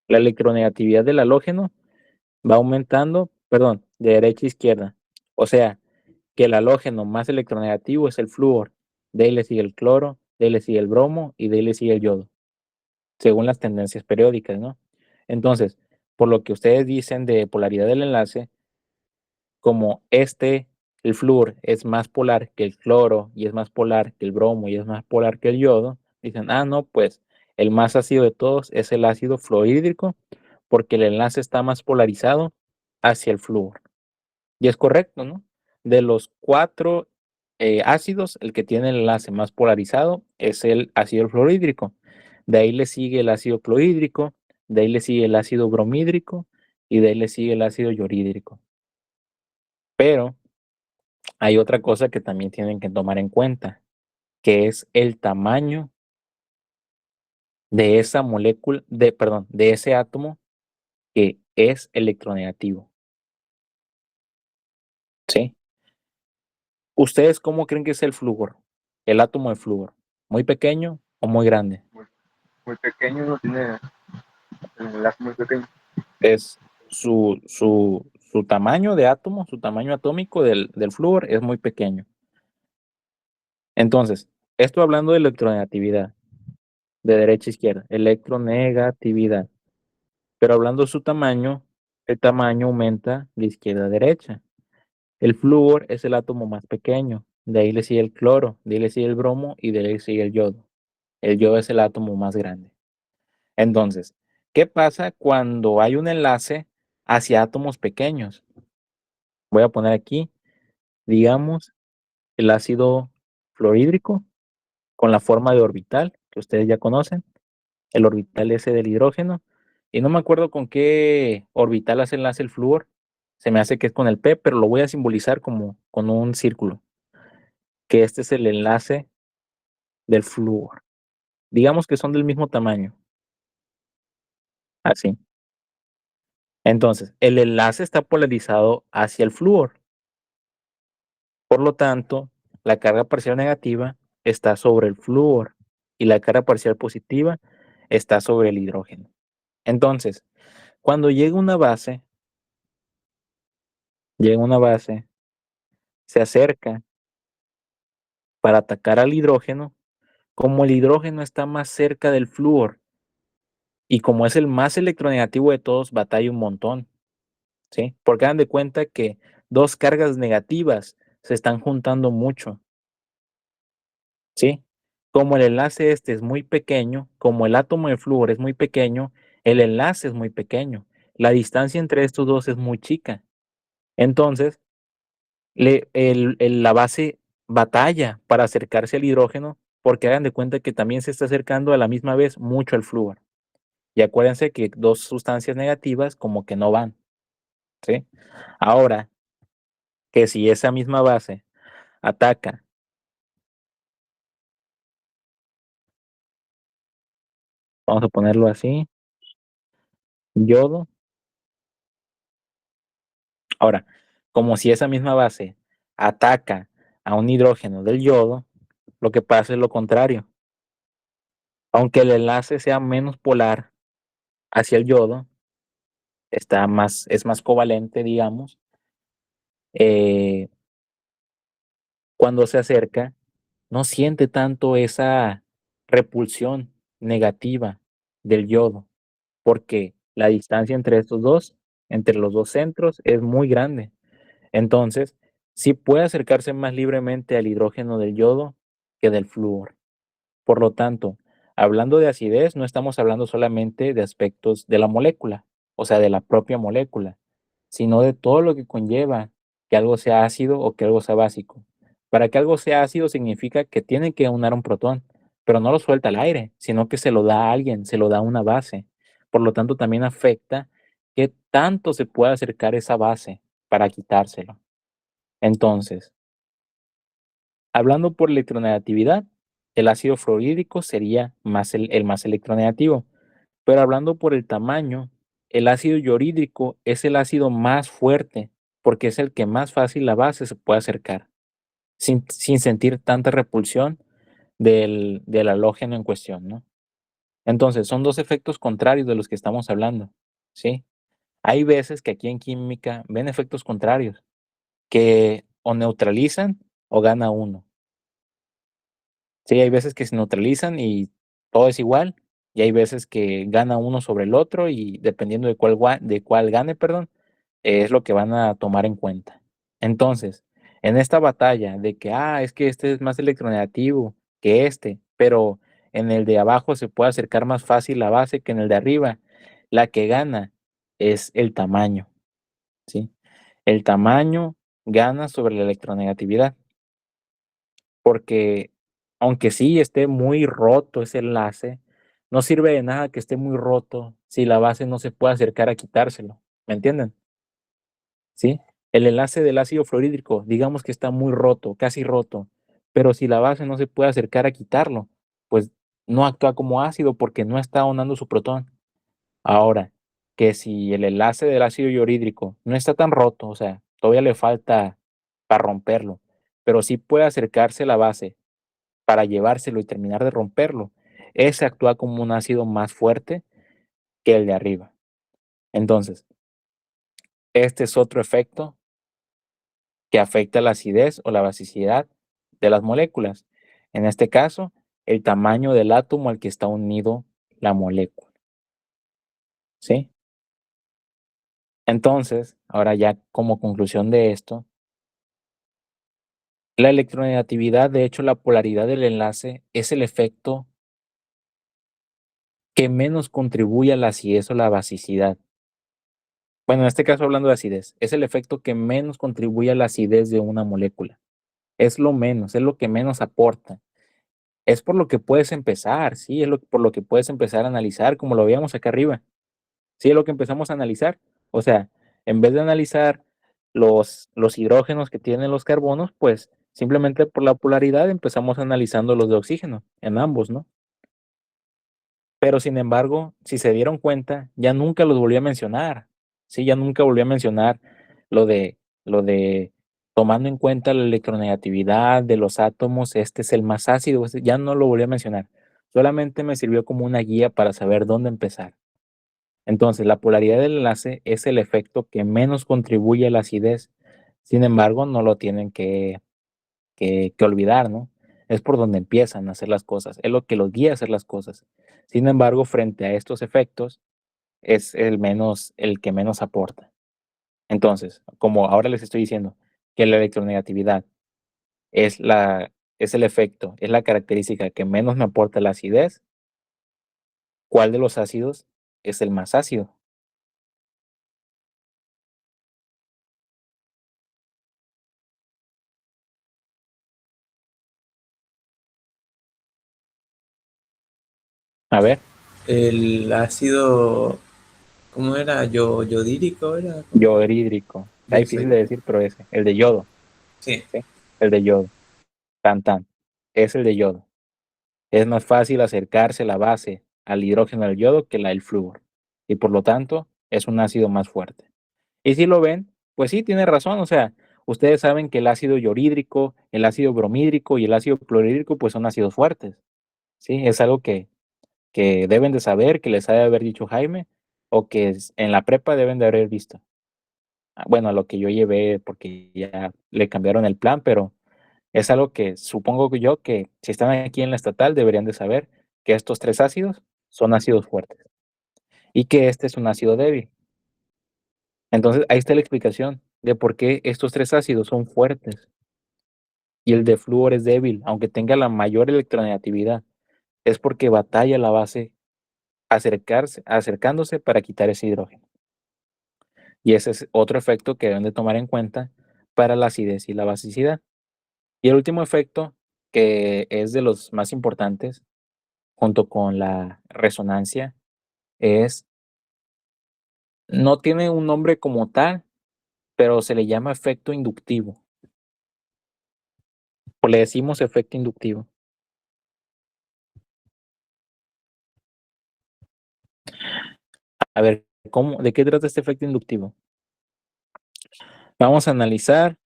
La electronegatividad del halógeno va aumentando, perdón, de derecha a izquierda. O sea, que el halógeno más electronegativo es el flúor. De ahí le sigue el cloro, de ahí le sigue el bromo y de ahí le sigue el yodo, según las tendencias periódicas, ¿no? Entonces, por lo que ustedes dicen de polaridad del enlace, como el flúor es más polar que el cloro y es más polar que el bromo y es más polar que el yodo, dicen, ah, no, pues el más ácido de todos es el ácido fluorhídrico porque el enlace está más polarizado hacia el flúor. Y es correcto, ¿no? De los cuatro ácidos, el que tiene el enlace más polarizado es el ácido fluorhídrico. De ahí le sigue el ácido clorhídrico, de ahí le sigue el ácido bromhídrico y de ahí le sigue el ácido iorídrico. Pero hay otra cosa que también tienen que tomar en cuenta, que es el tamaño de esa molécula, de ese átomo que es electronegativo. ¿Sí? ¿Ustedes cómo creen que es el flúor? El átomo de flúor. ¿Muy pequeño o muy grande? Muy pequeño, no tiene el enlace muy pequeño. Es su tamaño de átomo, su tamaño atómico del flúor es muy pequeño. Entonces, esto hablando de electronegatividad. de derecha a izquierda, electronegatividad. Pero hablando de su tamaño, el tamaño aumenta de izquierda a derecha. El flúor es el átomo más pequeño, de ahí le sigue el cloro, de ahí le sigue el bromo y de ahí le sigue el yodo. El yodo es el átomo más grande. Entonces, ¿qué pasa cuando hay un enlace hacia átomos pequeños? Voy a poner aquí, digamos, el ácido fluorhídrico con la forma de orbital, que ustedes ya conocen, el orbital ese del hidrógeno, y no me acuerdo con qué orbital hace enlace el flúor, se me hace que es con el P, pero lo voy a simbolizar como con un círculo, que este es el enlace del flúor. Digamos que son del mismo tamaño, así. Entonces, el enlace está polarizado hacia el flúor. Por lo tanto, la carga parcial negativa está sobre el flúor y la carga parcial positiva está sobre el hidrógeno. Entonces, cuando llega una base, se acerca para atacar al hidrógeno, como el hidrógeno está más cerca del flúor y como es el más electronegativo de todos, batalla un montón, ¿sí? Porque hagan de cuenta que dos cargas negativas se están juntando mucho, ¿sí? Como el enlace este es muy pequeño, como el átomo de flúor es muy pequeño, el enlace es muy pequeño. La distancia entre estos dos es muy chica. Entonces, la base batalla para acercarse al hidrógeno porque hagan de cuenta que también se está acercando a la misma vez mucho al flúor. Y acuérdense que dos sustancias negativas como que no van, ¿sí? Ahora, que si esa misma base ataca, vamos a ponerlo así, yodo. Ahora, como si esa misma base ataca a un hidrógeno del yodo, lo que pasa es lo contrario. Aunque el enlace sea menos polar hacia el yodo, es más covalente, digamos, eh, cuando se acerca, no siente tanto esa repulsión negativa del yodo, porque la distancia entre estos dos, entre los dos centros, es muy grande. Entonces, sí puede acercarse más libremente al hidrógeno del yodo que del flúor. Por lo tanto, hablando de acidez, no estamos hablando solamente de aspectos de la molécula, o sea, de la propia molécula, sino de todo lo que conlleva que algo sea ácido o que algo sea básico. Para que algo sea ácido significa que tiene que aunar un protón, pero no lo suelta al aire, sino que se lo da a alguien, se lo da a una base. Por lo tanto, también afecta qué tanto se puede acercar esa base para quitárselo. Entonces, hablando por electronegatividad, el ácido fluorhídrico sería el más electronegativo, pero hablando por el tamaño, el ácido clorhídrico es el ácido más fuerte porque es el que más fácil la base se puede acercar sin sentir tanta repulsión del halógeno en cuestión, ¿no? Entonces, son dos efectos contrarios de los que estamos hablando, ¿sí? Hay veces que aquí en química ven efectos contrarios que o neutralizan o gana uno. Sí, hay veces que se neutralizan y todo es igual, y hay veces que gana uno sobre el otro y dependiendo de cuál gane, perdón, es lo que van a tomar en cuenta. Entonces, en esta batalla de que, es que este es más electronegativo que este, pero en el de abajo se puede acercar más fácil la base que en el de arriba, la que gana es el tamaño, ¿sí? El tamaño gana sobre la electronegatividad. Porque aunque sí esté muy roto ese enlace, no sirve de nada que esté muy roto si la base no se puede acercar a quitárselo, ¿me entienden? ¿Sí? El enlace del ácido fluorhídrico, digamos que está muy roto, casi roto, pero si la base no se puede acercar a quitarlo, pues no actúa como ácido porque no está ahondando su protón. Ahora, que si el enlace del ácido clorhídrico no está tan roto, o sea, todavía le falta para romperlo, pero sí puede acercarse la base para llevárselo y terminar de romperlo, ese actúa como un ácido más fuerte que el de arriba. Entonces, este es otro efecto que afecta la acidez o la basicidad de las moléculas. En este caso, el tamaño del átomo al que está unido la molécula. ¿Sí? Entonces, ahora ya como conclusión de esto, la electronegatividad, de hecho, la polaridad del enlace es el efecto que menos contribuye a la acidez o la basicidad. Bueno, en este caso hablando de acidez, es el efecto que menos contribuye a la acidez de una molécula. Es lo menos, es lo que menos aporta. Es por lo que puedes empezar, sí, por lo que puedes empezar a analizar, como lo veíamos acá arriba. Sí, es lo que empezamos a analizar. O sea, en vez de analizar los hidrógenos que tienen los carbonos, pues simplemente por la polaridad empezamos analizando los de oxígeno, en ambos, ¿no? Pero sin embargo, si se dieron cuenta, ya nunca los volví a mencionar. Sí, ya nunca volví a mencionar lo de tomando en cuenta la electronegatividad de los átomos, este es el más ácido, ya no lo volví a mencionar. Solamente me sirvió como una guía para saber dónde empezar. Entonces, la polaridad del enlace es el efecto que menos contribuye a la acidez. Sin embargo, no lo tienen que olvidar, ¿no? Es por donde empiezan a hacer las cosas, es lo que los guía a hacer las cosas. Sin embargo, frente a estos efectos, es el que menos aporta. Entonces, como ahora les estoy diciendo que la electronegatividad es es el efecto, es la característica que menos me aporta la acidez, ¿cuál de los ácidos es el más ácido? A ver, El ácido, ¿cómo era? Yodírico era. yodhídrico. Está difícil de decir, pero ese, el de yodo, Sí. ¿sí? El de yodo. Tan tan. Es el de yodo. Es más fácil acercarse la base al hidrógeno del yodo que la del flúor. Y por lo tanto, es un ácido más fuerte. Y si lo ven, pues sí, tiene razón. O sea, ustedes saben que el ácido yorhídrico, el ácido bromídrico y el ácido clorhídrico, pues son ácidos fuertes. Sí, es algo que deben de saber, que les ha de haber dicho Jaime, o que en la prepa deben de haber visto. Bueno, a lo que yo llevé, porque ya le cambiaron el plan, pero es algo que supongo que yo que si están aquí en la estatal deberían de saber que estos tres ácidos son ácidos fuertes y que este es un ácido débil. Entonces, ahí está la explicación de por qué estos tres ácidos son fuertes y el de flúor es débil, aunque tenga la mayor electronegatividad. Es porque batalla la base acercándose para quitar ese hidrógeno. Y ese es otro efecto que deben de tomar en cuenta para la acidez y la basicidad. Y el último efecto, que es de los más importantes, junto con la resonancia, es, no tiene un nombre como tal, pero se le llama efecto inductivo, o le decimos efecto inductivo. A ver, ¿de qué trata este efecto inductivo? Vamos a analizar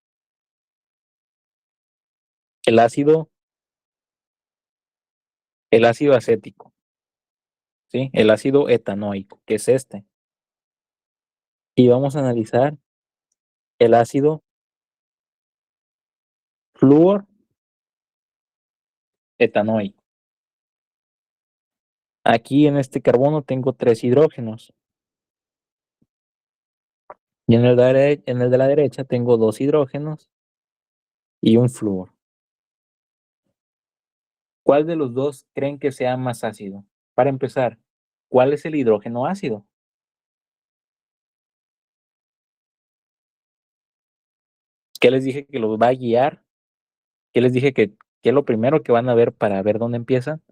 el ácido, el ácido acético, ¿sí? El ácido etanoico, que es este. Y vamos a analizar el ácido flúor etanoico. Aquí en este carbono tengo 3 hidrógenos. Y en el de la derecha tengo 2 hidrógenos y un flúor. ¿Cuál de los dos creen que sea más ácido? Para empezar, ¿cuál es el hidrógeno ácido? ¿Qué les dije que los va a guiar? ¿Qué les dije que es lo primero que van a ver para ver dónde empiezan?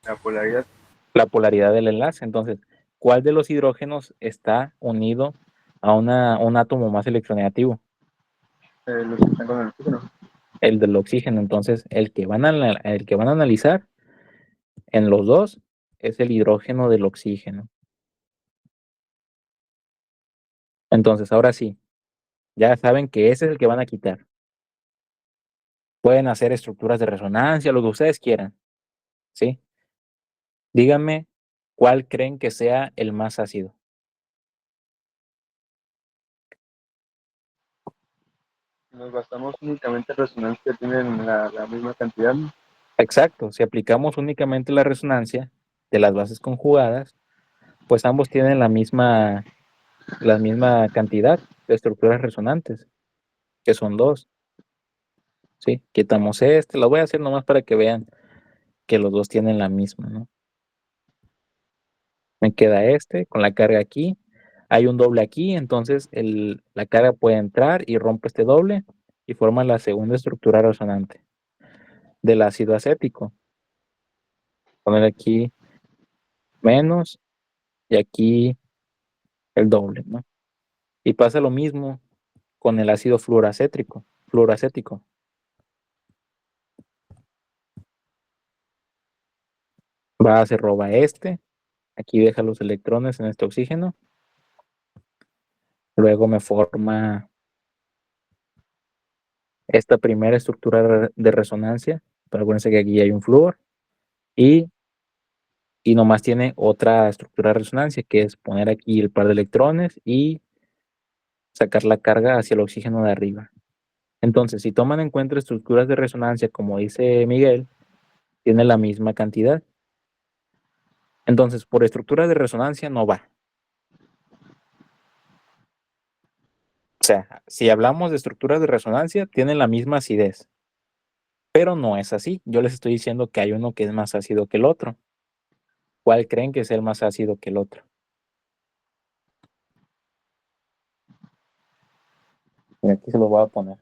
La polaridad, La polaridad del enlace. Entonces, ¿cuál de los hidrógenos está unido a un átomo más electronegativo? los que están con el oxígeno. El del oxígeno. Entonces, el que van a analizar en los dos es el hidrógeno del oxígeno. Entonces, ahora sí, ya saben que ese es el que van a quitar. Pueden hacer estructuras de resonancia, lo que ustedes quieran, ¿sí? Díganme cuál creen que sea el más ácido. Nos basamos únicamente en resonancia que tienen la misma cantidad, ¿no? Exacto, si aplicamos únicamente la resonancia de las bases conjugadas, pues ambos tienen la misma cantidad de estructuras resonantes, que son 2. ¿Sí? Quitamos lo voy a hacer nomás para que vean que los dos tienen la misma, ¿no? Me queda con la carga aquí. Hay un doble aquí, entonces la carga puede entrar y rompe este doble y forma la segunda estructura resonante del ácido acético. Poner aquí menos y aquí el doble, ¿no? Y pasa lo mismo con el ácido fluoracético. Se roba aquí deja los electrones en este oxígeno, luego me forma esta primera estructura de resonancia, pero acuérdense que aquí hay un flúor, y nomás tiene otra estructura de resonancia, que es poner aquí el par de electrones y sacar la carga hacia el oxígeno de arriba. Entonces, si toman en cuenta estructuras de resonancia, como dice Miguel, tiene la misma cantidad. Entonces, por estructura de resonancia no va. O sea, si hablamos de estructuras de resonancia, tienen la misma acidez. Pero no es así. Yo les estoy diciendo que hay uno que es más ácido que el otro. ¿Cuál creen que es el más ácido que el otro? Y aquí se lo voy a poner.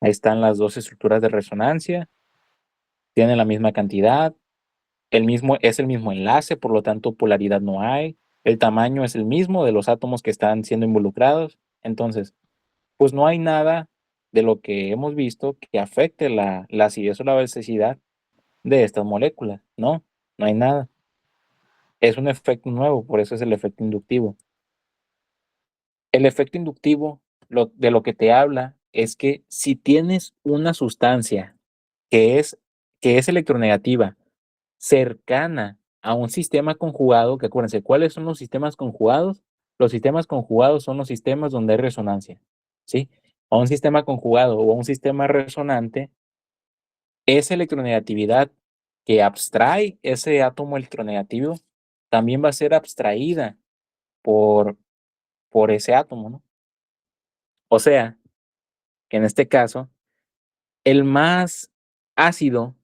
Ahí están las dos estructuras de resonancia. Tienen la misma cantidad. Es el mismo enlace, por lo tanto polaridad no hay. El tamaño es el mismo de los átomos que están siendo involucrados. Entonces, pues no hay nada de lo que hemos visto que afecte la acidez o la basicidad de estas moléculas. No hay nada. Es un efecto nuevo, por eso es el efecto inductivo. El efecto inductivo de lo que te habla es que si tienes una sustancia que es electronegativa cercana a un sistema conjugado, que acuérdense, ¿cuáles son los sistemas conjugados? Los sistemas conjugados son los sistemas donde hay resonancia, ¿sí? A un sistema conjugado o a un sistema resonante, esa electronegatividad que abstrae ese átomo electronegativo también va a ser abstraída por ese átomo, ¿no? O sea, que en este caso, el más ácido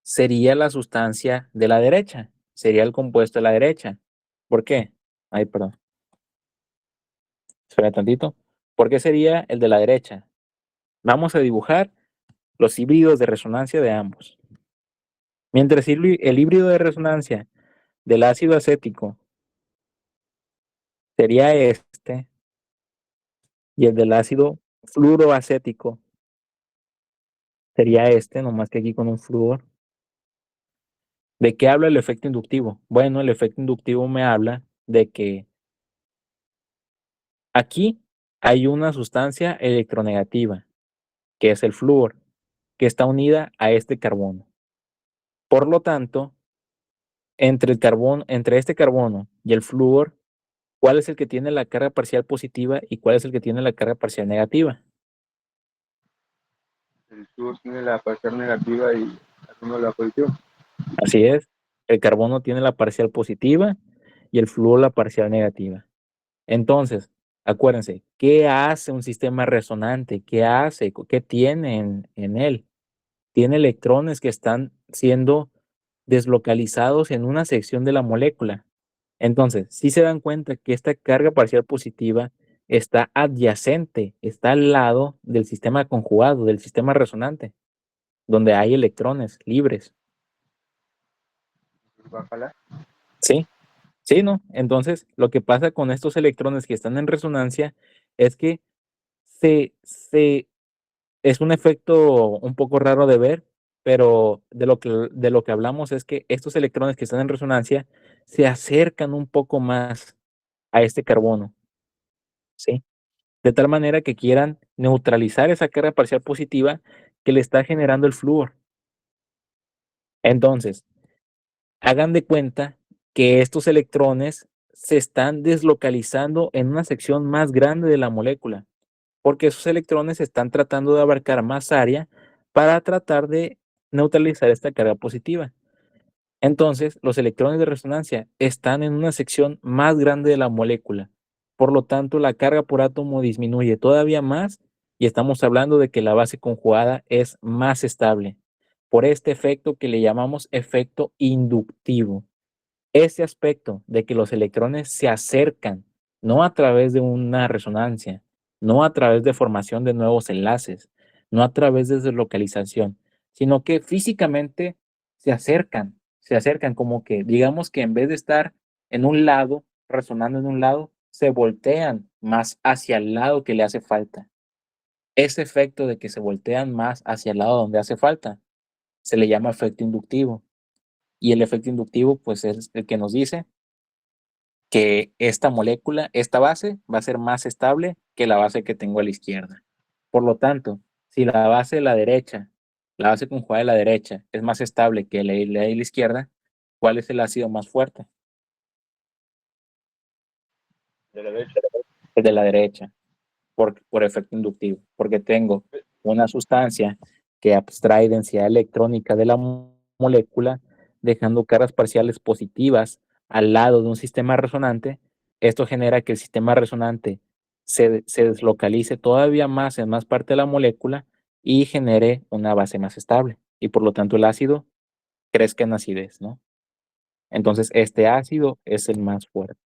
sería la sustancia de la derecha, sería el compuesto de la derecha. ¿Por qué? Ay, perdón. Espera tantito. ¿Por qué sería el de la derecha? Vamos a dibujar los híbridos de resonancia de ambos. Mientras el híbrido de resonancia del ácido acético sería este, y el del ácido fluoroacético sería este, nomás que aquí con un flúor. ¿De qué habla el efecto inductivo? Bueno, el efecto inductivo me habla de que aquí hay una sustancia electronegativa, que es el flúor, que está unida a este carbono. Por lo tanto, entre este carbono y el flúor, ¿cuál es el que tiene la carga parcial positiva y cuál es el que tiene la carga parcial negativa? El flúor tiene la parcial negativa y el la positiva. Así es, el carbono tiene la parcial positiva y el flúor la parcial negativa. Entonces, acuérdense, ¿qué hace un sistema resonante? ¿Qué tiene en él? Tiene electrones que están siendo deslocalizados en una sección de la molécula. Entonces, si se dan cuenta que esta carga parcial positiva está adyacente, está al lado del sistema conjugado, del sistema resonante, donde hay electrones libres. ¿Sí? Sí, ¿no? Entonces, lo que pasa con estos electrones que están en resonancia es que es un efecto un poco raro de ver, pero de lo que hablamos es que estos electrones que están en resonancia se acercan un poco más a este carbono, ¿sí? De tal manera que quieran neutralizar esa carga parcial positiva que le está generando el flúor. Entonces, hagan de cuenta que estos electrones se están deslocalizando en una sección más grande de la molécula, porque esos electrones están tratando de abarcar más área para tratar de neutralizar esta carga positiva. Entonces, los electrones de resonancia están en una sección más grande de la molécula. Por lo tanto, la carga por átomo disminuye todavía más y estamos hablando de que la base conjugada es más estable por este efecto que le llamamos efecto inductivo. Ese aspecto de que los electrones se acercan, no a través de una resonancia, no a través de formación de nuevos enlaces, no a través de deslocalización, sino que físicamente se acercan como que, digamos que en vez de estar en un lado, resonando en un lado, se voltean más hacia el lado que le hace falta. Ese efecto de que se voltean más hacia el lado donde hace falta se le llama efecto inductivo. Y el efecto inductivo, pues, es el que nos dice que esta molécula, esta base, va a ser más estable que la base que tengo a la izquierda. Por lo tanto, si la base de la derecha, la base conjugada de la derecha, es más estable que la de la izquierda, ¿cuál es el ácido más fuerte? De la derecha. El de la derecha, por efecto inductivo, porque tengo una sustancia que abstrae densidad electrónica de la molécula, dejando cargas parciales positivas al lado de un sistema resonante. Esto genera que el sistema resonante se deslocalice todavía más en más parte de la molécula y genere una base más estable. Y por lo tanto el ácido crezca en acidez, ¿no? Entonces este ácido es el más fuerte,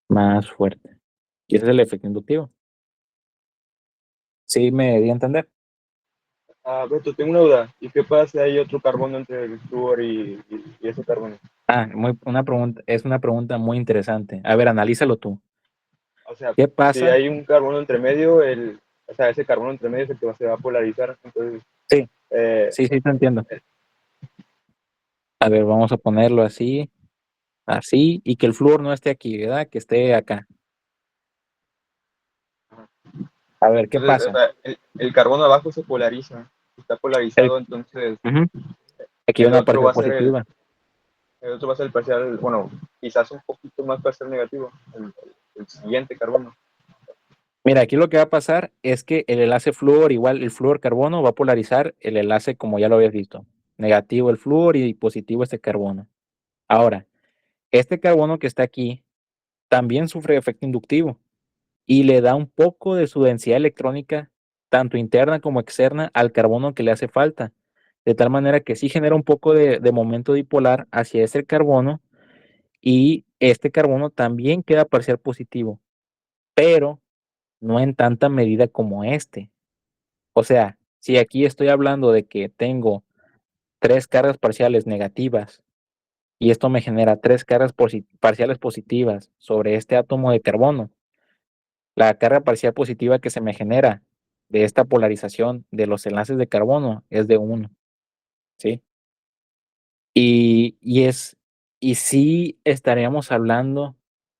más fuerte. Y ese es el efecto inductivo. ¿Sí me di a entender? Beto, tengo una duda. ¿Y qué pasa si hay otro carbono entre el flúor y ese carbono? Es una pregunta muy interesante. A ver, analízalo tú. O sea, ¿Qué si pasa? hay un carbono entre medio, o sea, ese carbono entre medio es el que se va a polarizar. Entonces, Sí, eh, sí, te entiendo. A ver, vamos a ponerlo así, así, y que el flúor no esté aquí, ¿verdad? Que esté acá. A ver, ¿qué entonces o pasa? sea, el carbono abajo se polariza. Está El, polarizado, entonces Ujú, aquí hay el una otro parcial va a ser positiva. el otro va a ser el parcial, bueno, quizás un poquito más parcial negativo, el siguiente carbono. Mira, aquí lo que va a pasar es que el enlace flúor, igual el flúor carbono, va a polarizar el enlace como ya lo habías visto. Negativo el flúor y positivo este carbono. Ahora, este carbono que está aquí también sufre efecto inductivo y le da un poco de su densidad electrónica, tanto interna como externa, al carbono que le hace falta, de tal manera que sí genera un poco de momento dipolar hacia ese carbono y este carbono también queda parcial positivo, pero no en tanta medida como este. O sea, si aquí estoy hablando de que tengo 3 cargas parciales negativas y esto me genera 3 cargas parciales positivas sobre este átomo de carbono, la carga parcial positiva que se me genera de esta polarización de los enlaces de carbono es de 1, ¿sí? Y sí estaríamos hablando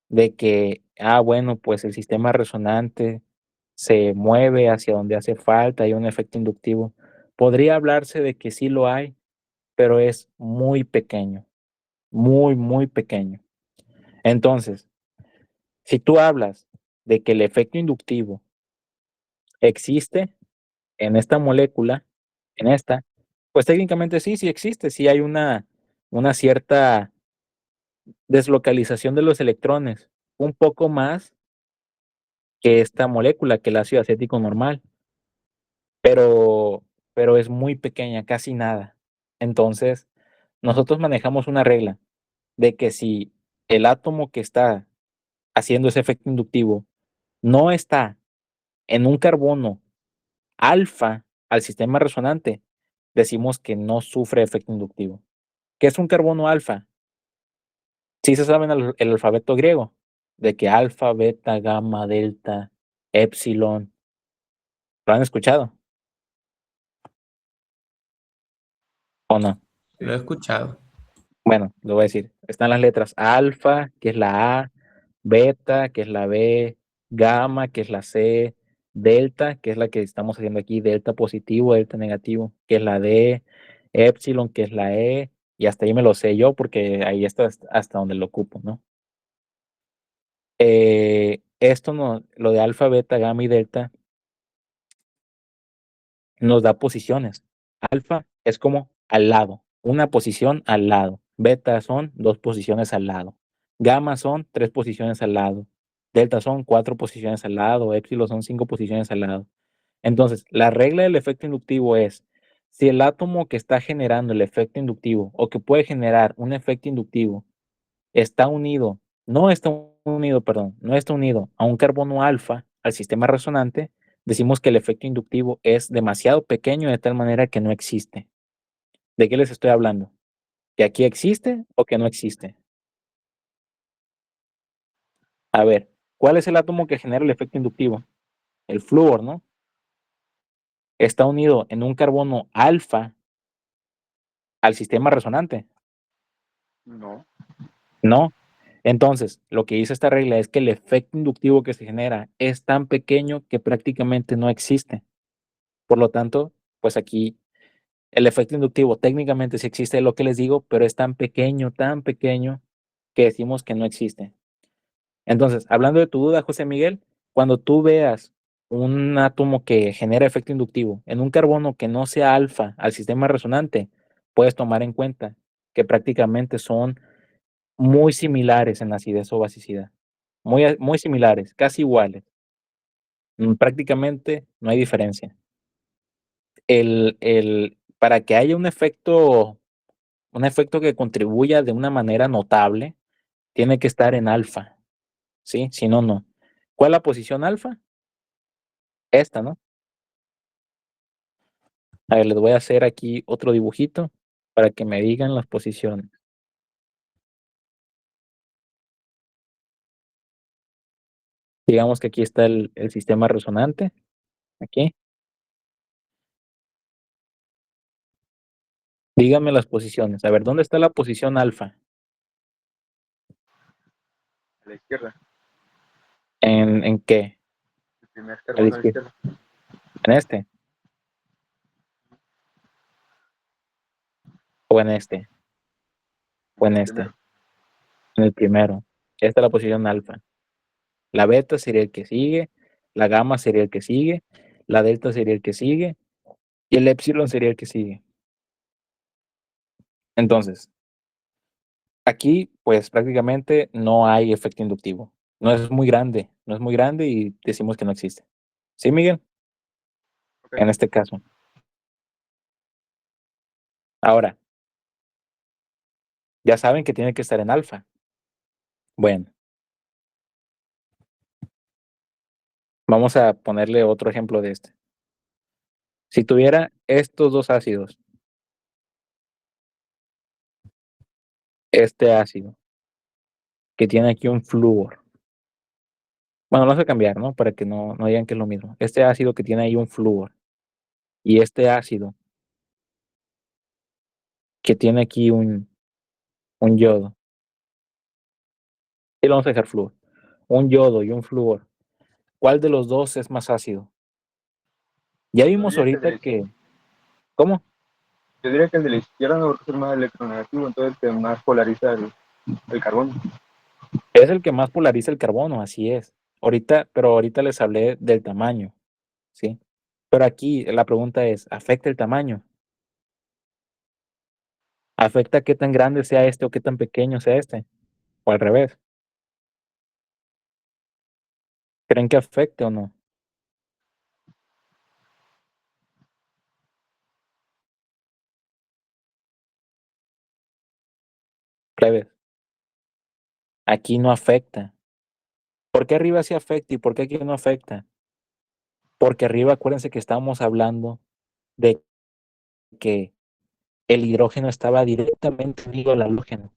de que, bueno, pues el sistema resonante se mueve hacia donde hace falta, hay un efecto inductivo. Podría hablarse de que sí lo hay, pero es muy pequeño, muy, muy pequeño. Entonces, si tú hablas de que el efecto inductivo existe en esta molécula, en esta, pues técnicamente sí, sí existe, sí hay una cierta deslocalización de los electrones, un poco más que esta molécula, que el ácido acético normal, pero, pero es muy pequeña, casi nada. Entonces, nosotros manejamos una regla de que si el átomo que está haciendo ese efecto inductivo no está en un carbono alfa al sistema resonante, decimos que no sufre efecto inductivo. ¿Qué es un carbono alfa? Sí se sabe el alfabeto griego, de que alfa, beta, gamma, delta, epsilon. ¿Lo han escuchado o no? Lo he escuchado. Bueno, lo voy a decir. Están las letras alfa, que es la A, beta, que es la B, gamma, que es la C, delta, que es la que estamos haciendo aquí, delta positivo, delta negativo, que es la D, epsilon, que es la E, y hasta ahí me lo sé yo porque ahí está hasta donde lo ocupo, ¿no? Esto no, lo de alfa, beta, gamma y delta nos da posiciones. Alfa es como al lado, una posición al lado. Beta son 2 posiciones al lado. Gamma son 3 posiciones al lado. Delta son 4 posiciones al lado. Épsilon son 5 posiciones al lado. Entonces, la regla del efecto inductivo es, si el átomo que está generando el efecto inductivo o que puede generar un efecto inductivo está unido, no está unido, perdón, no está unido a un carbono alfa, al sistema resonante, decimos que el efecto inductivo es demasiado pequeño de tal manera que no existe. ¿De qué les estoy hablando? ¿Que aquí existe o que no existe? A ver, ¿cuál es el átomo que genera el efecto inductivo? El flúor, ¿no? Está unido en un carbono alfa al sistema resonante. No. No. Entonces, lo que dice esta regla es que el efecto inductivo que se genera es tan pequeño que prácticamente no existe. Por lo tanto, pues aquí el efecto inductivo técnicamente sí existe, lo que les digo, pero es tan pequeño que decimos que no existe. Entonces, hablando de tu duda, José Miguel, cuando tú veas un átomo que genera efecto inductivo en un carbono que no sea alfa al sistema resonante, puedes tomar en cuenta que prácticamente son muy similares en acidez o basicidad. Muy similares, casi iguales. Prácticamente no hay diferencia. Para que haya un efecto que contribuya de una manera notable, tiene que estar en alfa, ¿sí? Si no, no. ¿Cuál es la posición alfa? Esta, ¿no? A ver, les voy a hacer aquí otro dibujito para que me digan las posiciones. Digamos que aquí está el sistema resonante, aquí. Díganme las posiciones. A ver, ¿dónde está la posición alfa? A la izquierda. ¿En qué? El primer A la carbono a la izquierda. izquierda. ¿En este? ¿O en este? ¿O en El este? primero. En el primero. Esta es la posición alfa. La beta sería el que sigue, la gamma sería el que sigue, la delta sería el que sigue y el épsilon sería el que sigue. Entonces, aquí pues prácticamente no hay efecto inductivo. No es muy grande, no es muy grande y decimos que no existe. ¿Sí, Miguel? Ok. En este caso. Ahora, ya saben que tiene que estar en alfa. Bueno, vamos a ponerle otro ejemplo de este. Si tuviera estos dos ácidos, este ácido, que tiene aquí un flúor. Bueno, lo vamos a cambiar, ¿no? Para que no digan que es lo mismo. Este ácido que tiene ahí un flúor y este ácido que tiene aquí un yodo. Y lo vamos a dejar flúor. Un yodo y un flúor. ¿Cuál de los dos es más ácido? Ya Yo vimos diría que el de ahorita la, que... ¿Cómo? yo diría que el de la izquierda no, porque es el más electronegativo, entonces el que más polariza el carbono. Es el que más polariza el carbono, así es. Pero ahorita les hablé del tamaño, ¿sí? Pero aquí la pregunta es, ¿afecta el tamaño? ¿Afecta qué tan grande sea este o qué tan pequeño sea este? O al revés. ¿Creen que afecte o no? Plebes, aquí no afecta. ¿Por qué arriba sí afecta y por qué aquí no afecta? Porque arriba acuérdense que estábamos hablando de que el hidrógeno estaba directamente unido al halógeno,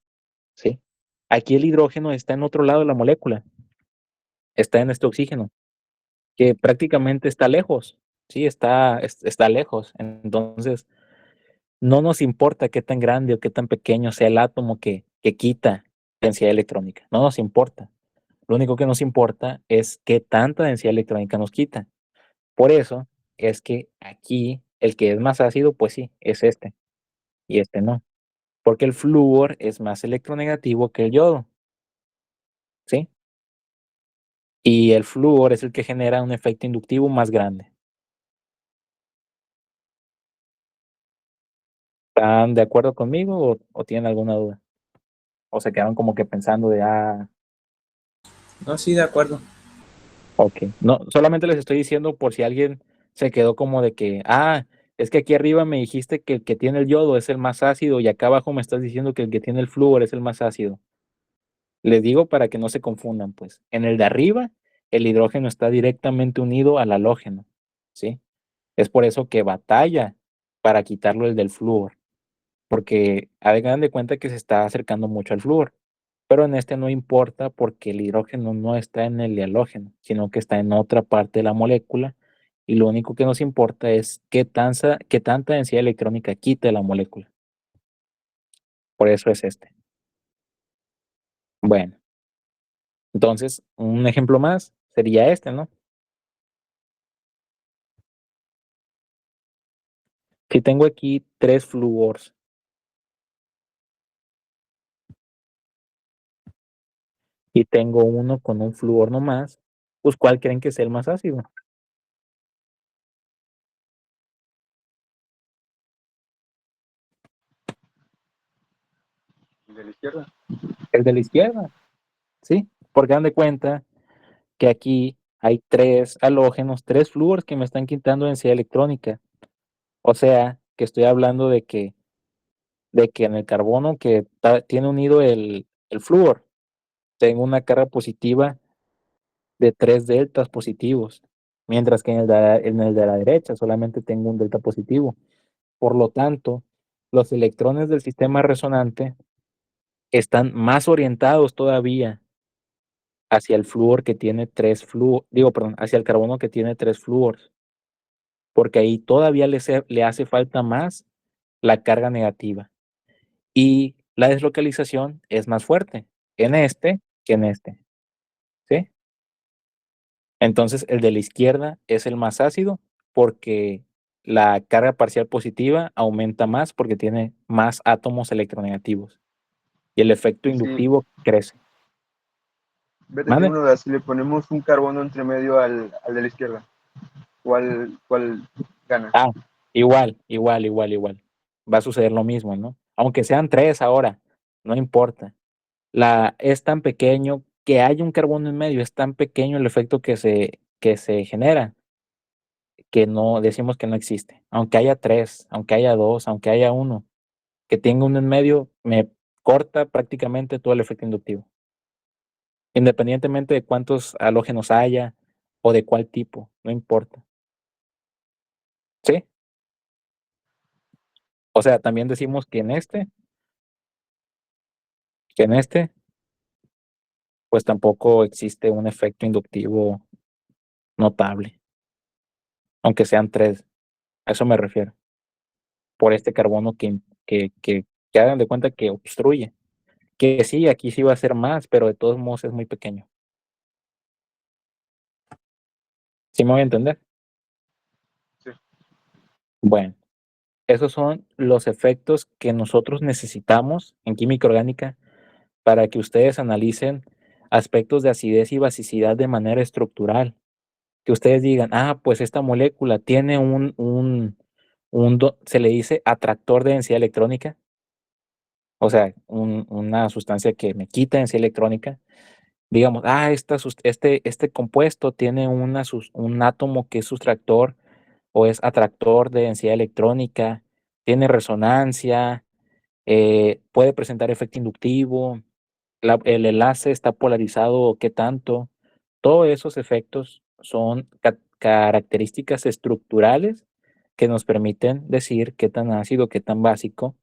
¿sí? Aquí el hidrógeno está en otro lado de la molécula, está en este oxígeno, que prácticamente está lejos, ¿sí? Está lejos. Entonces, no nos importa qué tan grande o qué tan pequeño sea el átomo que quita densidad electrónica, no nos importa. Lo único que nos importa es qué tanta densidad electrónica nos quita. Por eso es que aquí el que es más ácido, pues sí, es este, y este no. Porque el flúor es más electronegativo que el yodo, ¿sí? Y el flúor es el que genera un efecto inductivo más grande. ¿Están de acuerdo conmigo o tienen alguna duda? ¿O se quedaron como que pensando de, No, sí, de acuerdo. ok? No, solamente les estoy diciendo por si alguien se quedó como de que, es que aquí arriba me dijiste que el que tiene el yodo es el más ácido y acá abajo me estás diciendo que el que tiene el flúor es el más ácido. Les digo para que no se confundan, pues. En el de arriba, el hidrógeno está directamente unido al halógeno, ¿sí? Es por eso que batalla para quitarlo el del flúor, porque hagan de cuenta que se está acercando mucho al flúor, pero en este no importa porque el hidrógeno no está en el halógeno, sino que está en otra parte de la molécula y lo único que nos importa es qué tanta densidad electrónica quita la molécula. Por eso es este. Bueno, entonces un ejemplo más sería este, ¿no? Si tengo aquí 3 flúors y tengo uno con un flúor nomás, pues ¿cuál creen que sea el más ácido? ¿El de la izquierda? El de la izquierda, ¿sí? Porque dan de cuenta que aquí hay 3 halógenos, 3 flúors que me están quitando densidad electrónica. O sea, que estoy hablando de que en el carbono que tiene unido el flúor, tengo una carga positiva de 3 deltas positivos, mientras que en el de la derecha solamente tengo un delta positivo. Por lo tanto, los electrones del sistema resonante están más orientados todavía hacia el flúor que tiene 3 flúor, digo, perdón, hacia el carbono que tiene 3 flúors, porque ahí todavía le hace falta más la carga negativa. Y la deslocalización es más fuerte en este que en este, ¿sí? Entonces, el de la izquierda es el más ácido porque la carga parcial positiva aumenta más porque tiene más átomos electronegativos y el efecto Sí, inductivo crece. vete, tengo ¿Mande? una duda. Si le ponemos un carbono entre medio al de la izquierda, ¿cuál gana? Igual, igual, igual, igual. Va a suceder lo mismo, ¿no? Aunque sean 3 ahora, no importa. Es tan pequeño que haya un carbono en medio, es tan pequeño el efecto que se genera que no decimos que no existe. Aunque haya 3, aunque haya 2, aunque haya uno, que tenga uno en medio, me corta prácticamente todo el efecto inductivo, independientemente de cuántos halógenos haya o de cuál tipo, no importa. ¿Sí? O sea, también decimos que en este, pues tampoco existe un efecto inductivo notable, aunque sean 3. A eso me refiero. Por este carbono que hagan de cuenta que obstruye. Que sí, aquí sí va a ser más, pero de todos modos es muy pequeño. ¿Sí me voy a entender? Sí. Bueno, esos son los efectos que nosotros necesitamos en química orgánica para que ustedes analicen aspectos de acidez y basicidad de manera estructural. Que ustedes digan, pues esta molécula tiene se le dice atractor de densidad electrónica, o sea, una sustancia que me quita densidad electrónica. Digamos, este compuesto tiene un átomo que es sustractor o es atractor de densidad electrónica, tiene resonancia, puede presentar efecto inductivo, el enlace está polarizado o qué tanto. Todos esos efectos son características estructurales que nos permiten decir qué tan ácido, qué tan básico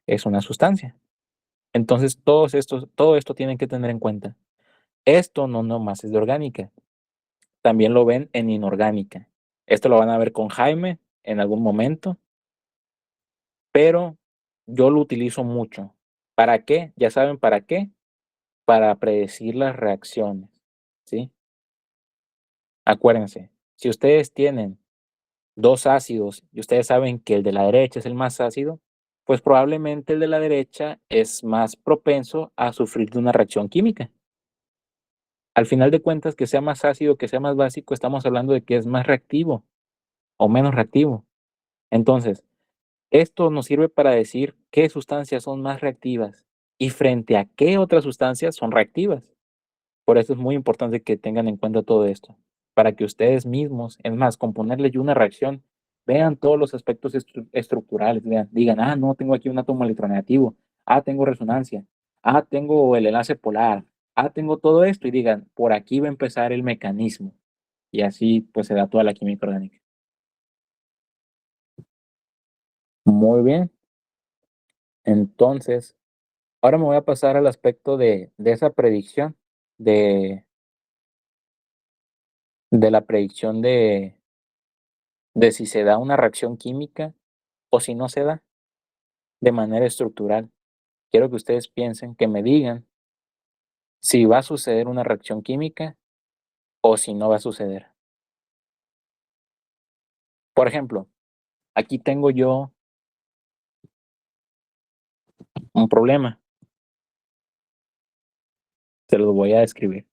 es una sustancia. Entonces, todo esto tienen que tener en cuenta. Esto no nomás es de orgánica, también lo ven en inorgánica. Esto lo van a ver con Jaime en algún momento, pero yo lo utilizo mucho. ¿Para qué? Ya saben para qué. Para predecir las reacciones, ¿sí? Acuérdense, si ustedes tienen 2 ácidos y ustedes saben que el de la derecha es el más ácido, pues probablemente el de la derecha es más propenso a sufrir de una reacción química. Al final de cuentas, que sea más ácido, que sea más básico, estamos hablando de que es más reactivo o menos reactivo. Entonces, Esto nos sirve para decir qué sustancias son más reactivas y frente a qué otras sustancias son reactivas. Por eso es muy importante que tengan en cuenta todo esto, para que ustedes mismos, es más, con ponerle yo una reacción, vean todos los aspectos estructurales, digan, ah, no, tengo aquí un átomo electronegativo, ah, tengo resonancia, ah, tengo el enlace polar, ah, tengo todo esto, y digan, por aquí va a empezar el mecanismo, y así pues se da toda la química orgánica. Muy bien, entonces, ahora me voy a pasar al aspecto de esa predicción, de, de la predicción de si se da una reacción química o si no se da de manera estructural. Quiero que ustedes piensen, que me digan si va a suceder una reacción química o si no va a suceder. Por ejemplo, aquí tengo yo un problema, se los voy a describir.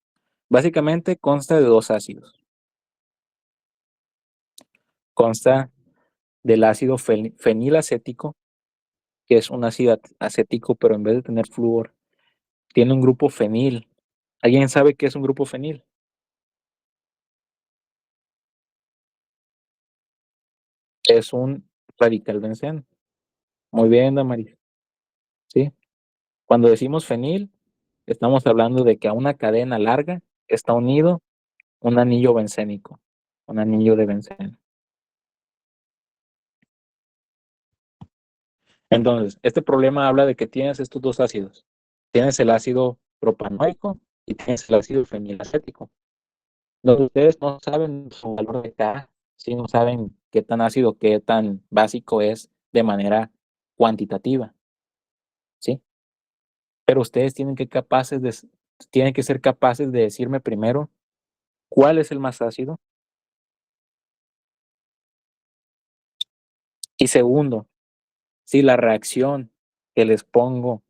Básicamente consta de dos ácidos. Consta del ácido fenilacético, que es un ácido acético, pero en vez de tener flúor, tiene un grupo fenil. ¿Alguien sabe qué es un grupo fenil? Es un radical benceno. Muy bien, Damaris. Sí. Cuando decimos fenil, estamos hablando de que a una cadena larga está unido un anillo bencénico, un anillo de benceno. Entonces, este problema habla de que tienes estos dos ácidos. Tienes el ácido propanoico y tienes el ácido fenilacético. Donde ustedes no saben su valor de K, sí, no saben qué tan ácido, qué tan básico es de manera cuantitativa, ¿sí? Pero ustedes tienen que ser capaces de decirme primero cuál es el más ácido y segundo, si la reacción que les pongo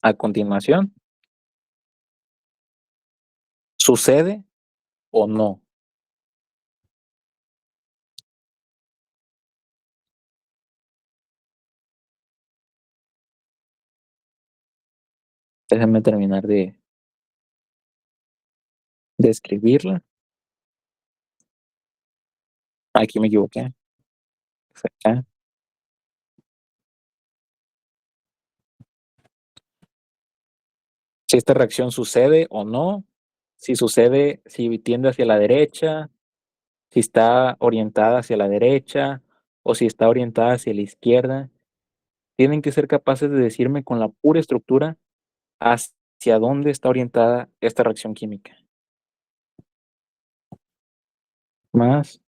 a continuación sucede o no. Déjenme terminar de escribirla. Aquí me equivoqué. Acá. Si esta reacción sucede o no, si sucede, si tiende hacia la derecha, si está orientada hacia la derecha o si está orientada hacia la izquierda. Tienen que ser capaces de decirme con la pura estructura hacia dónde está orientada esta reacción química. Más.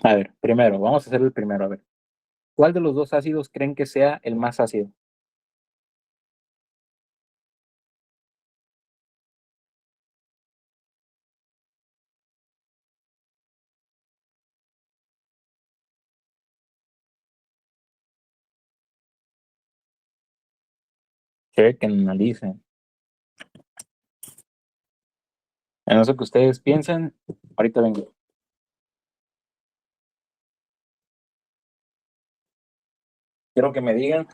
A ver, primero, vamos a hacer el primero. A ver, ¿cuál de los dos ácidos creen que sea el más ácido? Que analicen. En eso que ustedes piensan, ahorita vengo. Quiero que me digan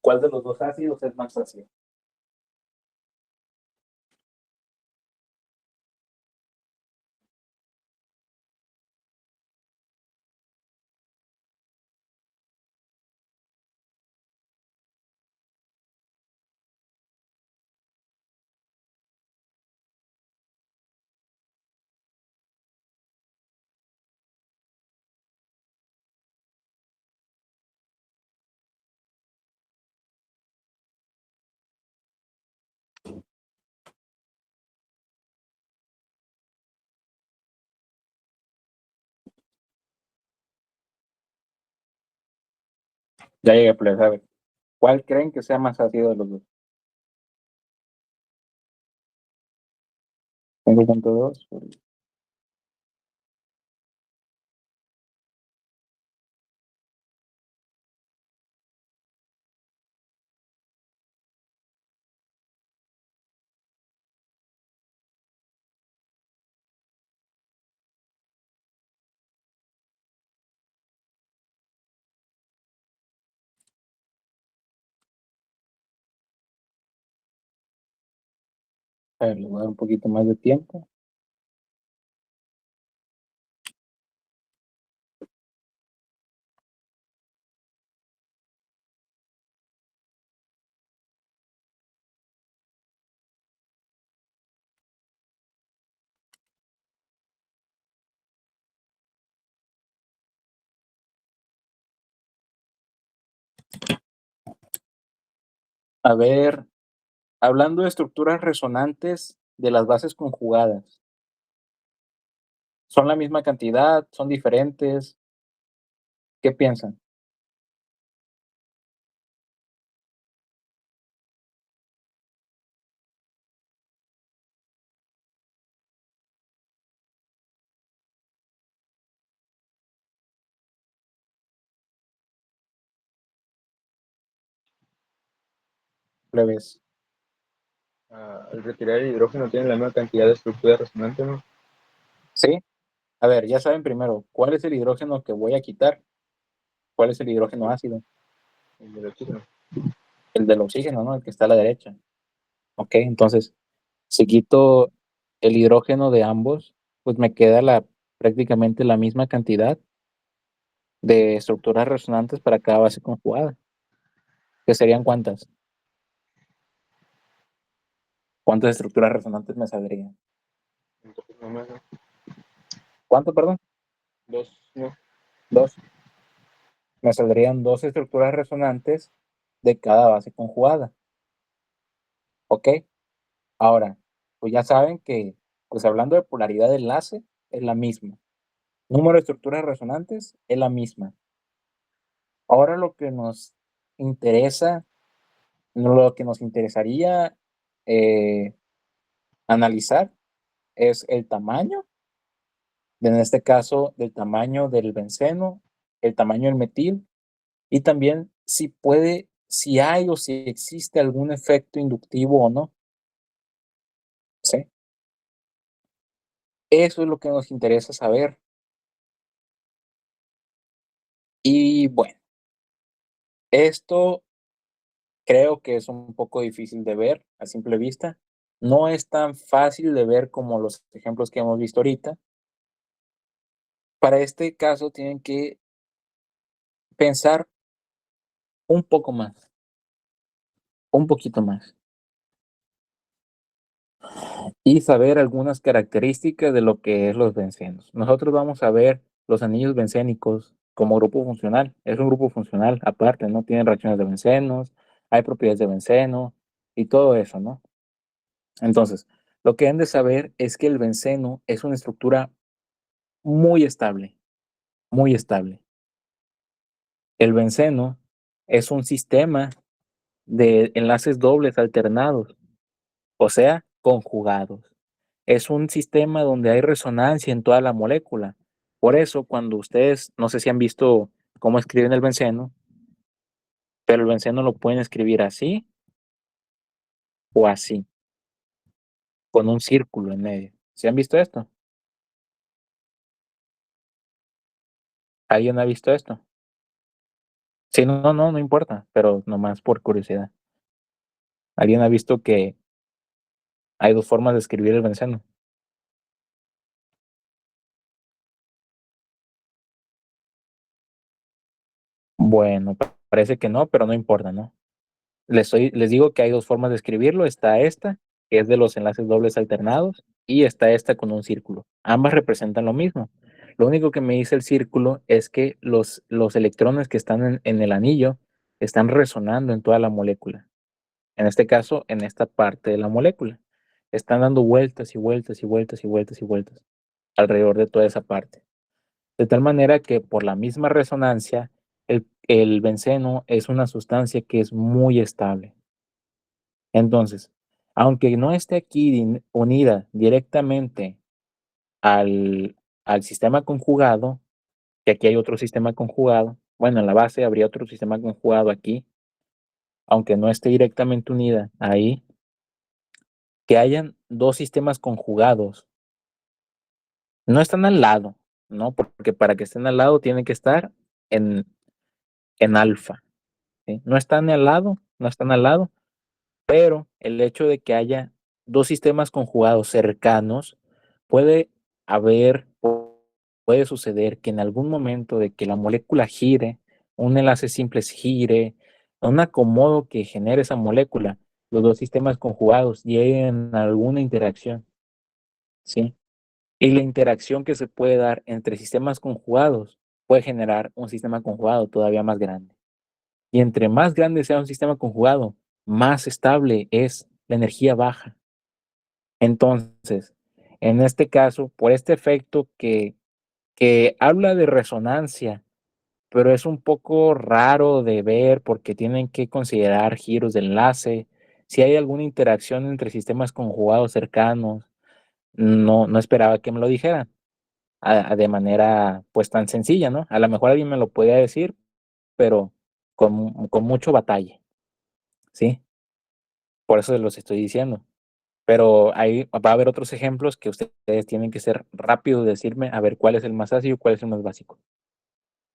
cuál de los dos ácidos es más ácido. Ya llegué, pues, a ver. ¿Cuál creen que sea más ácido de los dos? 5.2. A ver, le voy a dar un poquito más de tiempo. A ver, hablando de estructuras resonantes de las bases conjugadas, ¿son la misma cantidad? ¿Son diferentes? ¿Qué piensan? Plebes. Al retirar el hidrógeno tiene la misma cantidad de estructura resonante, ¿no? Sí. A ver, ya saben primero, ¿cuál es el hidrógeno que voy a quitar? ¿Cuál es el hidrógeno ácido? El del oxígeno. El del oxígeno, ¿no? El que está a la derecha. Ok, entonces, si quito el hidrógeno de ambos, pues me queda prácticamente la misma cantidad de estructuras resonantes para cada base conjugada. ¿Que serían cuántas? ¿Cuántas estructuras resonantes me saldrían? Entonces, nomás, ¿no? ¿Cuánto, perdón? Dos, ¿no? Dos. Me saldrían dos estructuras resonantes de cada base conjugada. ¿Ok? Ahora, pues ya saben que, pues hablando de polaridad de enlace, es la misma. Número de estructuras resonantes es la misma. Ahora lo que nos interesa, lo que nos interesaría eh, analizar es el tamaño, en este caso del tamaño del benceno, el tamaño del metil y también si hay o si existe algún efecto inductivo o no. ¿Sí? Eso es lo que nos interesa saber. Y bueno, esto creo que es un poco difícil de ver a simple vista. No es tan fácil de ver como los ejemplos que hemos visto ahorita. Para este caso tienen que pensar un poco más, un poquito más, y saber algunas características de lo que es los bencenos. Nosotros vamos a ver los anillos bencénicos como grupo funcional. Es un grupo funcional aparte, ¿no? Tienen reacciones de bencenos, hay propiedades de benceno y todo eso, ¿no? Entonces, lo que deben de saber es que el benceno es una estructura muy estable, muy estable. El benceno es un sistema de enlaces dobles alternados, o sea, conjugados. Es un sistema donde hay resonancia en toda la molécula. Por eso, cuando ustedes, no sé si han visto cómo escriben el benceno, pero el benceno lo pueden escribir así o así, con un círculo en medio. ¿Sí han visto esto? ¿Alguien ha visto esto? Sí, no importa, pero nomás por curiosidad. ¿Alguien ha visto que hay dos formas de escribir el benceno? Bueno, parece que no, pero no importa, ¿no? Les digo que hay dos formas de escribirlo. Está esta, que es de los enlaces dobles alternados, y está esta con un círculo. Ambas representan lo mismo. Lo único que me dice el círculo es que los electrones que están en el anillo están resonando en toda la molécula. En este caso, en esta parte de la molécula. Están dando vueltas y vueltas y vueltas y vueltas y vueltas alrededor de toda esa parte. De tal manera que por la misma resonancia, el benceno es una sustancia que es muy estable. Entonces, aunque no esté aquí unida directamente al sistema conjugado, que aquí hay otro sistema conjugado, bueno, en la base habría otro sistema conjugado aquí, aunque no esté directamente unida ahí, que hayan dos sistemas conjugados, no están al lado, ¿no? Porque para que estén al lado tienen que estar en, en alfa, ¿sí? No están al lado, no están al lado, pero el hecho de que haya dos sistemas conjugados cercanos, puede puede suceder que en algún momento de que la molécula gire, un enlace simple gire, un acomodo que genere esa molécula, los dos sistemas conjugados lleguen a alguna interacción, ¿sí? Y la interacción que se puede dar entre sistemas conjugados puede generar un sistema conjugado todavía más grande. Y entre más grande sea un sistema conjugado, más estable es la energía baja. Entonces, en este caso, por este efecto que habla de resonancia, pero es un poco raro de ver porque tienen que considerar giros de enlace. Si hay alguna interacción entre sistemas conjugados cercanos, no esperaba que me lo dijeran de manera pues tan sencilla, ¿no? A lo mejor alguien me lo podía decir, pero con mucho batalla, ¿sí? Por eso se los estoy diciendo. Pero ahí va a haber otros ejemplos que ustedes tienen que ser rápidos de decirme a ver cuál es el más ácido y cuál es el más básico.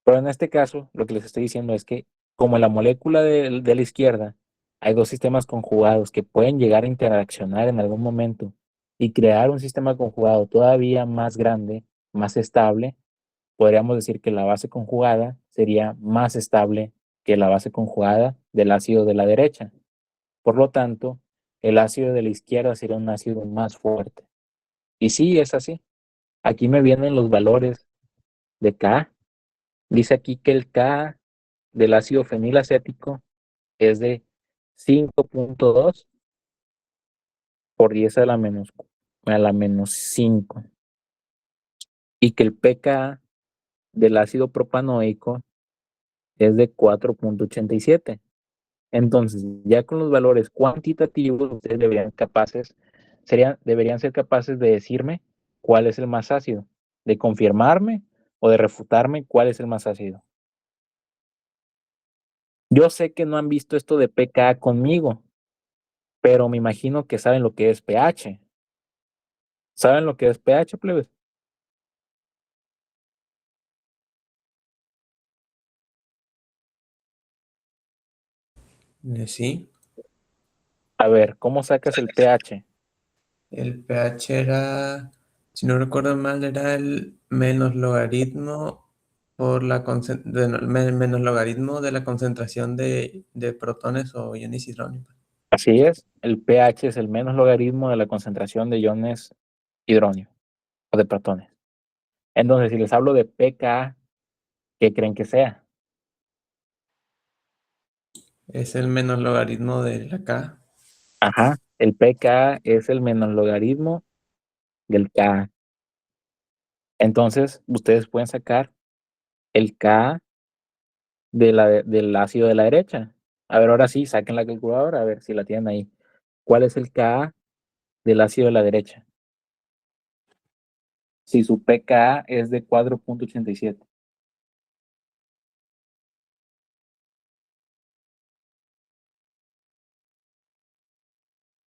Pero en este caso, lo que les estoy diciendo es que como en la molécula de la izquierda hay dos sistemas conjugados que pueden llegar a interaccionar en algún momento y crear un sistema conjugado todavía más grande, más estable, podríamos decir que la base conjugada sería más estable que la base conjugada del ácido de la derecha. Por lo tanto, el ácido de la izquierda sería un ácido más fuerte. Y sí, es así. Aquí me vienen los valores de K. Dice aquí que el K del ácido fenilacético es de 5.2 por 10 a la menos 5. Y que el pK del ácido propanoico es de 4.87. Entonces, ya con los valores cuantitativos, ustedes deberían ser capaces de decirme cuál es el más ácido, de confirmarme o de refutarme cuál es el más ácido. Yo sé que no han visto esto de pK conmigo, pero me imagino que saben lo que es pH. ¿Saben lo que es pH, plebes? Sí. A ver, ¿cómo sacas el pH? El pH era, si no recuerdo mal, era el menos logaritmo por menos logaritmo de la concentración de protones o iones hidrógenos. Así es, el pH es el menos logaritmo de la concentración de iones hidróneo o de protones. Entonces, si les hablo de pK, ¿qué creen que sea? Es el menos logaritmo de la K. Ajá, el pK es el menos logaritmo del K. Entonces, ustedes pueden sacar el K del ácido de la derecha. A ver, ahora sí, saquen la calculadora, a ver si la tienen ahí. ¿Cuál es el K del ácido de la derecha? Si su pK es de 4.87.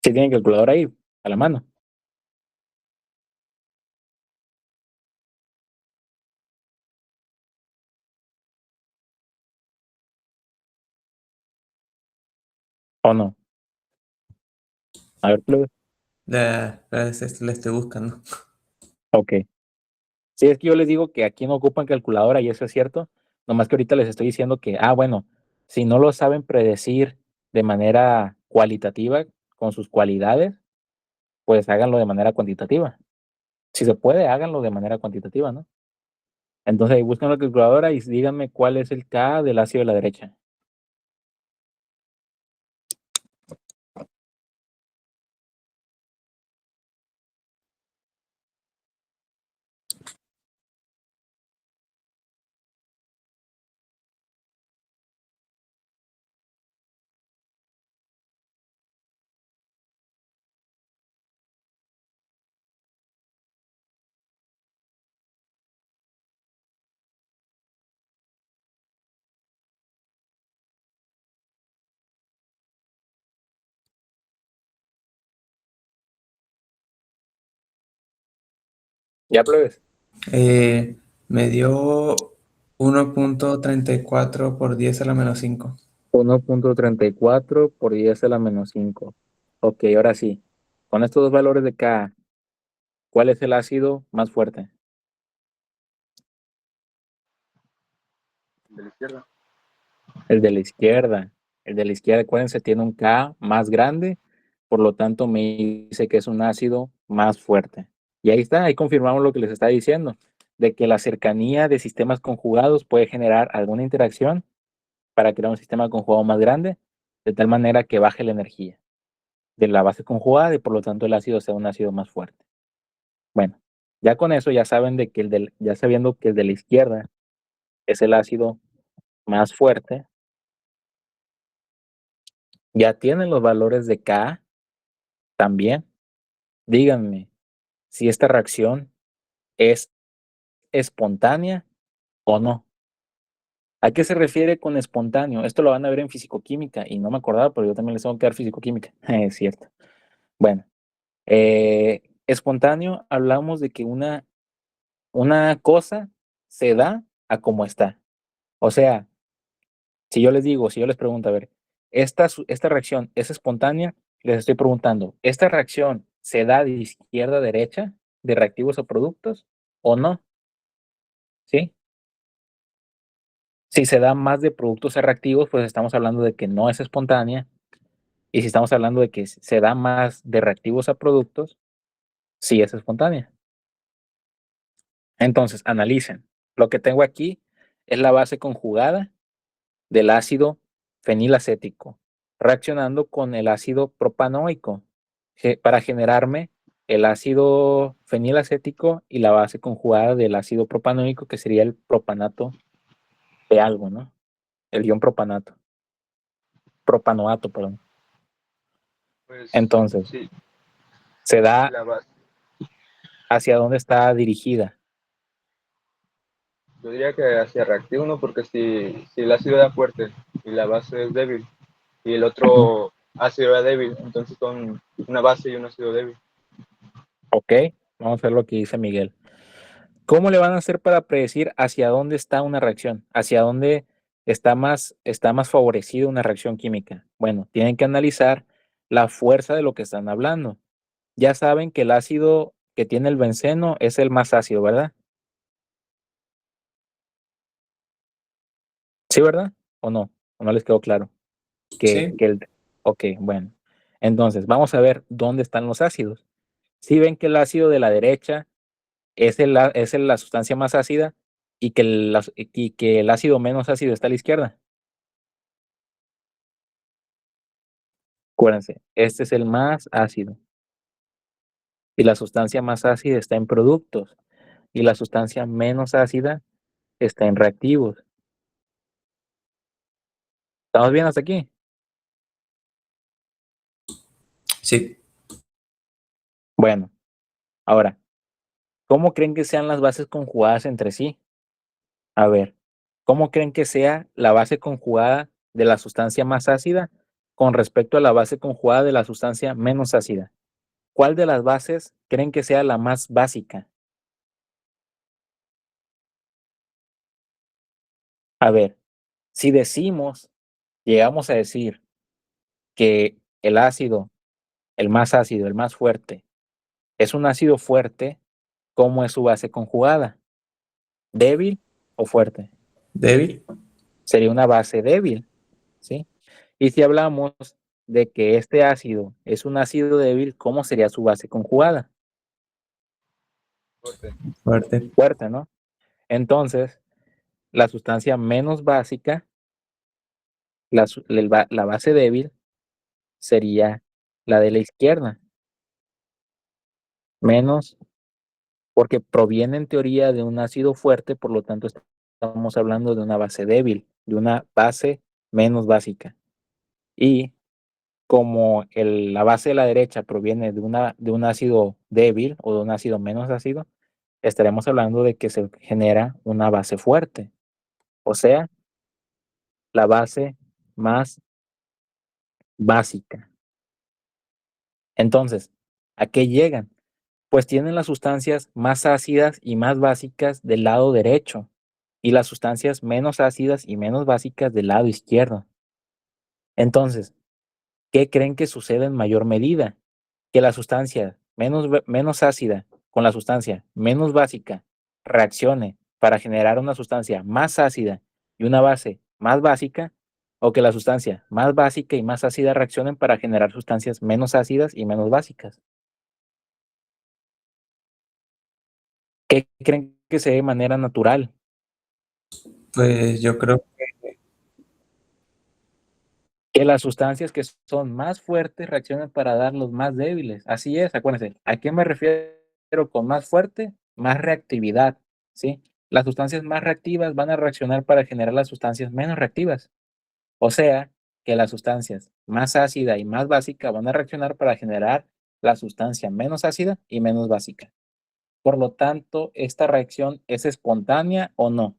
Si tienen calculadora ahí, a la mano. ¿O no? A ver, plebe. La estoy buscando. Ok. Sí, es que yo les digo que aquí no ocupan calculadora y eso es cierto. Nomás que ahorita les estoy diciendo que, bueno, si no lo saben predecir de manera cualitativa, con sus cualidades, pues háganlo de manera cuantitativa. Si se puede, háganlo de manera cuantitativa, ¿no? Entonces ahí busquen la calculadora y díganme cuál es el K del ácido de la derecha. ¿Ya, plebes? Me dio 1.34 por 10 a la menos 5. 1.34 por 10 a la menos 5. Ok, ahora sí. con estos dos valores de Ka, ¿cuál es el ácido más fuerte? De la izquierda. El de la izquierda. El de la izquierda, acuérdense, tiene un Ka más grande, por lo tanto me dice que es un ácido más fuerte. Y ahí está, ahí confirmamos lo que les está diciendo, de que la cercanía de sistemas conjugados puede generar alguna interacción para crear un sistema conjugado más grande, de tal manera que baje la energía de la base conjugada y por lo tanto el ácido sea un ácido más fuerte. Bueno, ya con eso ya saben de que ya sabiendo que el de la izquierda es el ácido más fuerte, ya tienen los valores de Ka también. Díganme si esta reacción es espontánea o no. ¿A qué se refiere con espontáneo? Esto lo van a ver en fisicoquímica y no me acordaba, pero yo también les tengo que dar fisicoquímica. Es cierto. Bueno, espontáneo hablamos de que una cosa se da a como está. O sea, si yo les pregunto, a ver, esta reacción es espontánea, les estoy preguntando, ¿esta reacción se da de izquierda a derecha, de reactivos a productos, o no? ¿Sí? Si se da más de productos a reactivos, pues estamos hablando de que no es espontánea. Y si estamos hablando de que se da más de reactivos a productos, sí es espontánea. Entonces, analicen. Lo que tengo aquí es la base conjugada del ácido fenilacético, reaccionando con el ácido propanoico para generarme el ácido fenilacético y la base conjugada del ácido propanoico, que sería el propanato de algo, ¿no? El ion propanato. Propanoato, perdón. Pues Entonces, sí, se da la base. hacia dónde está dirigida. Yo diría que hacia reactivo, ¿no? Porque si el ácido era fuerte y la base es débil y el otro ácido era débil, entonces son una base y un ácido débil. Ok, vamos a ver lo que dice Miguel. ¿Cómo le van a hacer para predecir hacia dónde está una reacción? ¿Hacia dónde está más favorecida una reacción química? Bueno, tienen que analizar la fuerza de lo que están hablando. Ya saben que el ácido que tiene el benceno es el más ácido, ¿verdad? ¿Sí, verdad? ¿O no? ¿O no les quedó claro? Sí, Ok, bueno. Entonces, vamos a ver dónde están los ácidos. Si ven que el ácido de la derecha es la sustancia más ácida y que el ácido menos ácido está a la izquierda. Acuérdense, este es el más ácido. Y la sustancia más ácida está en productos. Y la sustancia menos ácida está en reactivos. ¿Estamos bien hasta aquí? sí. Bueno, ahora, ¿cómo creen que sean las bases conjugadas entre sí? A ver, ¿cómo creen que sea la base conjugada de la sustancia más ácida con respecto a la base conjugada de la sustancia menos ácida? ¿Cuál de las bases creen que sea la más básica? A ver, si llegamos a decir que el ácido, el más ácido, el más fuerte, es un ácido fuerte, ¿cómo es su base conjugada? ¿Débil o fuerte? Débil. Sería una base débil, ¿sí? Y si hablamos de que este ácido es un ácido débil, ¿cómo sería su base conjugada? Fuerte. Fuerte. Fuerte, ¿no? Entonces, la sustancia menos básica, la base débil, sería la de la izquierda, menos, porque proviene en teoría de un ácido fuerte, por lo tanto estamos hablando de una base débil, de una base menos básica. Y como la base de la derecha proviene de un ácido débil o de un ácido menos ácido, estaremos hablando de que se genera una base fuerte, o sea, la base más básica. Entonces, ¿a qué llegan? Pues tienen las sustancias más ácidas y más básicas del lado derecho y las sustancias menos ácidas y menos básicas del lado izquierdo. Entonces, ¿qué creen que sucede en mayor medida? que la sustancia menos ácida con la sustancia menos básica reaccione para generar una sustancia más ácida y una base más básica, o que la sustancia más básica y más ácida reaccionen para generar sustancias menos ácidas y menos básicas. ¿Qué creen que sea de manera natural? Pues yo creo Que las sustancias que son más fuertes reaccionan para dar los más débiles. Así es, acuérdense. ¿A qué me refiero con más fuerte? Más reactividad, ¿sí? Las sustancias más reactivas van a reaccionar para generar las sustancias menos reactivas. O sea, que las sustancias más ácida y más básica van a reaccionar para generar la sustancia menos ácida y menos básica. Por lo tanto, ¿esta reacción es espontánea o no?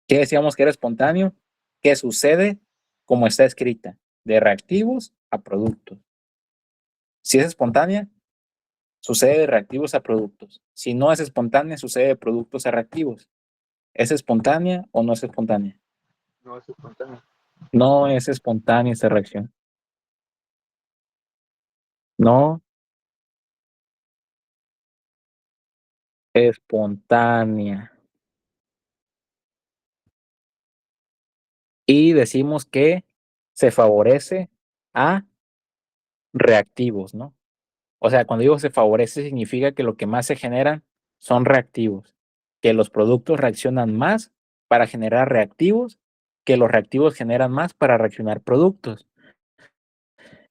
¿Qué decíamos que era espontáneo? ¿Qué sucede como está escrita? De reactivos a productos. Si es espontánea, sucede de reactivos a productos. Si no es espontánea, sucede de productos a reactivos. ¿Es espontánea o no es espontánea? No es espontáneo. No es espontánea esta reacción. No espontánea. Y decimos que se favorece a reactivos, ¿no? O sea, cuando digo se favorece, significa que lo que más se generan son reactivos, que los productos reaccionan más para generar reactivos, que los reactivos generan más para reaccionar productos.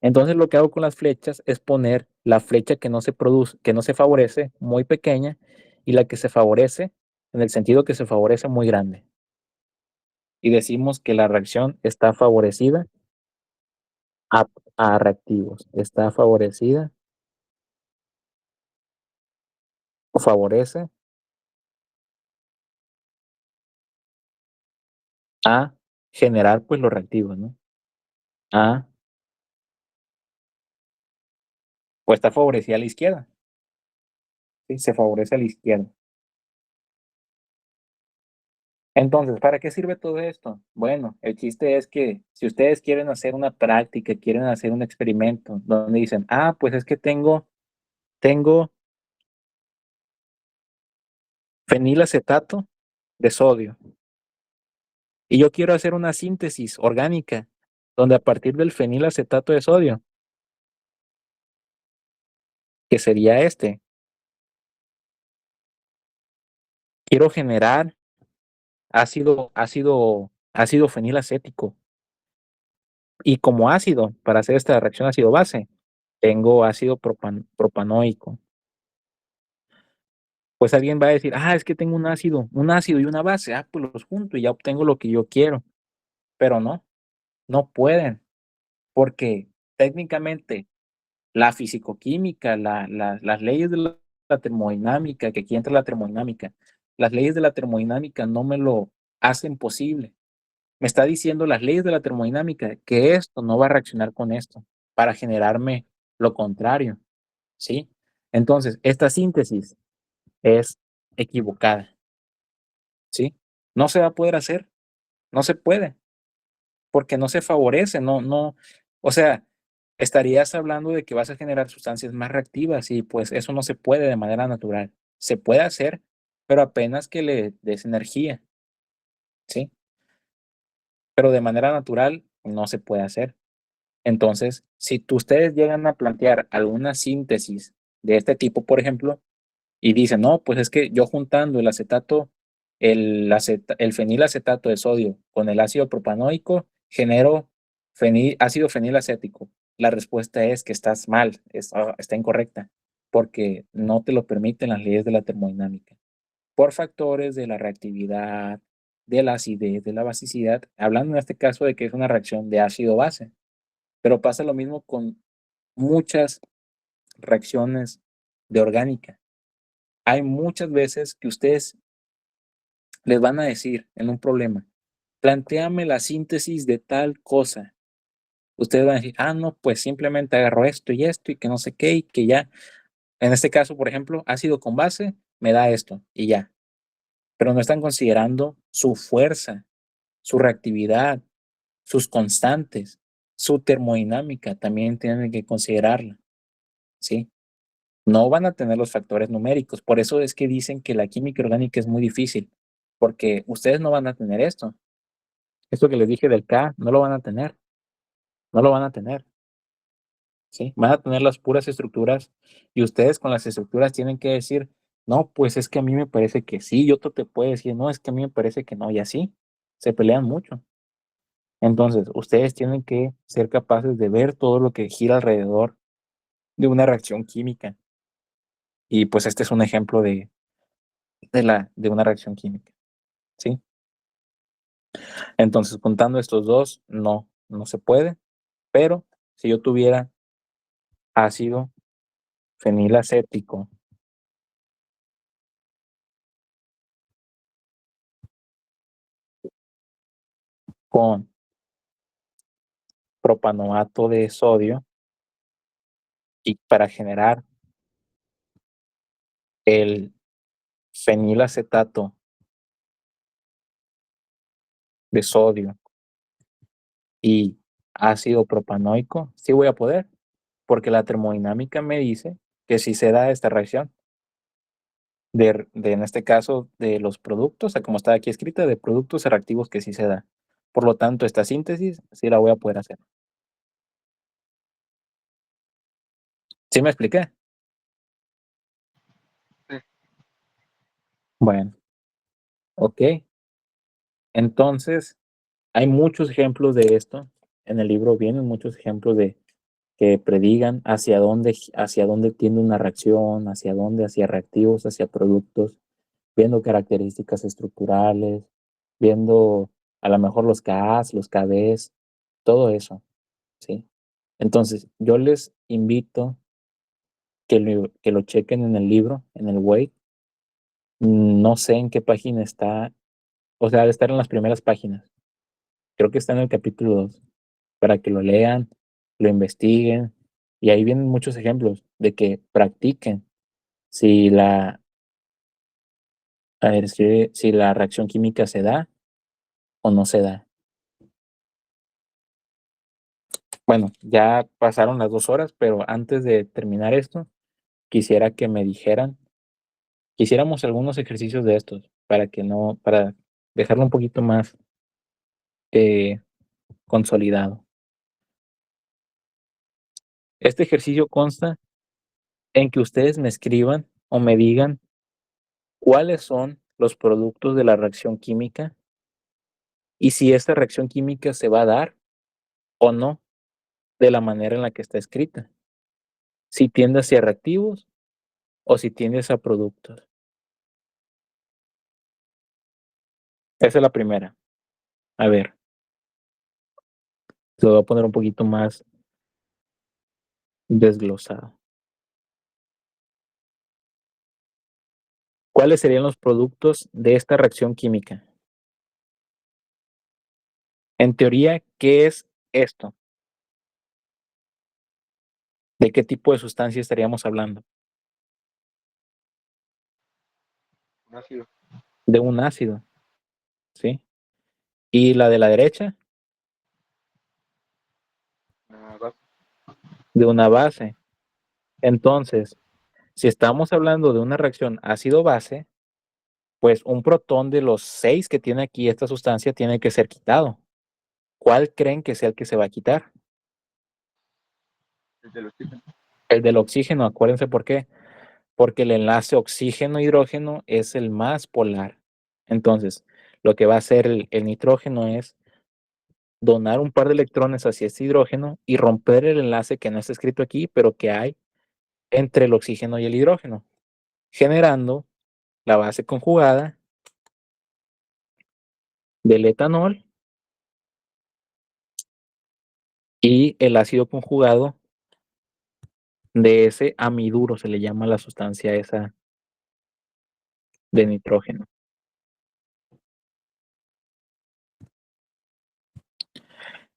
Entonces lo que hago con las flechas es poner la flecha que no se produce, que no se favorece, muy pequeña, y la que se favorece, en el sentido que se favorece, muy grande. Y decimos que la reacción está favorecida a reactivos, está favorecida o favorece a generar pues los reactivos, ¿no? A, pues está favorecida a la izquierda, ¿sí? Se favorece a la izquierda. Entonces, ¿para qué sirve todo esto? Bueno, el chiste es que si ustedes quieren hacer una práctica, quieren hacer un experimento donde dicen, ah, pues es que tengo fenilacetato de sodio y yo quiero hacer una síntesis orgánica donde a partir del fenilacetato de sodio, que sería quiero generar ácido fenilacético. Y como ácido, para hacer esta reacción ácido-base, tengo ácido propanoico. Pues alguien va a decir, ah, es que tengo un ácido y una base, ah, pues los junto y ya obtengo lo que yo quiero. Pero no pueden, porque técnicamente la fisicoquímica, las leyes de la termodinámica, que aquí entra la termodinámica, las leyes de la termodinámica no me lo hacen posible. Me está diciendo las leyes de la termodinámica que esto no va a reaccionar con esto para generarme lo contrario, ¿sí? Entonces, esta síntesis es equivocada, ¿sí? No se va a poder hacer, no se puede, porque no se favorece, o sea, estarías hablando de que vas a generar sustancias más reactivas y pues eso no se puede de manera natural. Se puede hacer, pero apenas que le des energía, ¿sí? Pero de manera natural no se puede hacer. Entonces, si ustedes llegan a plantear alguna síntesis de este tipo, por ejemplo, y dicen, no, pues es que yo juntando el acetato, el fenilacetato de sodio con el ácido propanoico, genero ácido fenilacético. La respuesta es que estás mal, está incorrecta, porque no te lo permiten las leyes de la termodinámica. Por factores de la reactividad, de la acidez, de la basicidad, hablando en este caso de que es una reacción de ácido-base. Pero pasa lo mismo con muchas reacciones de orgánica. Hay muchas veces que ustedes les van a decir en un problema, plantéame la síntesis de tal cosa. Ustedes van a decir, ah, no, pues simplemente agarro esto y que no sé qué y que ya. En este caso, por ejemplo, ácido con base me da esto y ya. Pero no están considerando su fuerza, su reactividad, sus constantes, su termodinámica también tienen que considerarla, ¿sí? No van a tener los factores numéricos, por eso es que dicen que la química orgánica es muy difícil, porque ustedes no van a tener esto. Esto que les dije del K, no lo van a tener, no lo van a tener, ¿sí? Van a tener las puras estructuras y ustedes con las estructuras tienen que decir, no, pues es que a mí me parece que sí, y otro te puede decir, no, es que a mí me parece que no, y así, se pelean mucho. Entonces, ustedes tienen que ser capaces de ver todo lo que gira alrededor de una reacción química. Y pues este es un ejemplo de una reacción química, ¿sí? Entonces, contando estos dos, no se puede, pero si yo tuviera ácido fenilacético con propanoato de sodio y para generar el fenilacetato de sodio y ácido propanoico, sí voy a poder, porque la termodinámica me dice que sí se da esta reacción. En este caso, de los productos, como está aquí escrita, de productos reactivos que sí se da. Por lo tanto, esta síntesis sí la voy a poder hacer. ¿Sí me expliqué? Sí. Bueno, ok. Entonces, hay muchos ejemplos de esto. En el libro vienen muchos ejemplos de que predigan hacia dónde tiende una reacción, hacia reactivos, hacia productos, viendo características estructurales, viendo a lo mejor los Kas, los Kbs, todo eso, ¿sí? Entonces, yo les invito que lo chequen en el libro, en el Wave. No sé en qué página está, o sea, debe estar en las primeras páginas. Creo que está en el capítulo 2, para que lo lean, lo investiguen, y ahí vienen muchos ejemplos de que practiquen si si la reacción química se da o no se da. Bueno, ya pasaron las 2 horas, pero antes de terminar esto, quisiera que me dijeran, quisiéramos algunos ejercicios de estos para dejarlo un poquito más eh, consolidado. Este ejercicio consta en que ustedes me escriban o me digan cuáles son los productos de la reacción química y si esta reacción química se va a dar o no de la manera en la que está escrita. Si tiende hacia reactivos o si tiende hacia productos. Esa es la primera. A ver, lo voy a poner un poquito más desglosado. ¿Cuáles serían los productos de esta reacción química? En teoría, ¿qué es esto? ¿De qué tipo de sustancia estaríamos hablando? Un ácido. De un ácido, ¿sí? ¿Y la de la derecha? Una base. De una base. Entonces, si estamos hablando de una reacción ácido-base, pues un protón de los 6 que tiene aquí esta sustancia tiene que ser quitado. ¿Cuál creen que sea el que se va a quitar? El del oxígeno. El del oxígeno, acuérdense por qué. Porque el enlace oxígeno-hidrógeno es el más polar. Entonces, lo que va a hacer el nitrógeno es donar un par de electrones hacia este hidrógeno y romper el enlace que no está escrito aquí, pero que hay entre el oxígeno y el hidrógeno, generando la base conjugada del etanol y el ácido conjugado de ese amiduro, se le llama la sustancia esa de nitrógeno.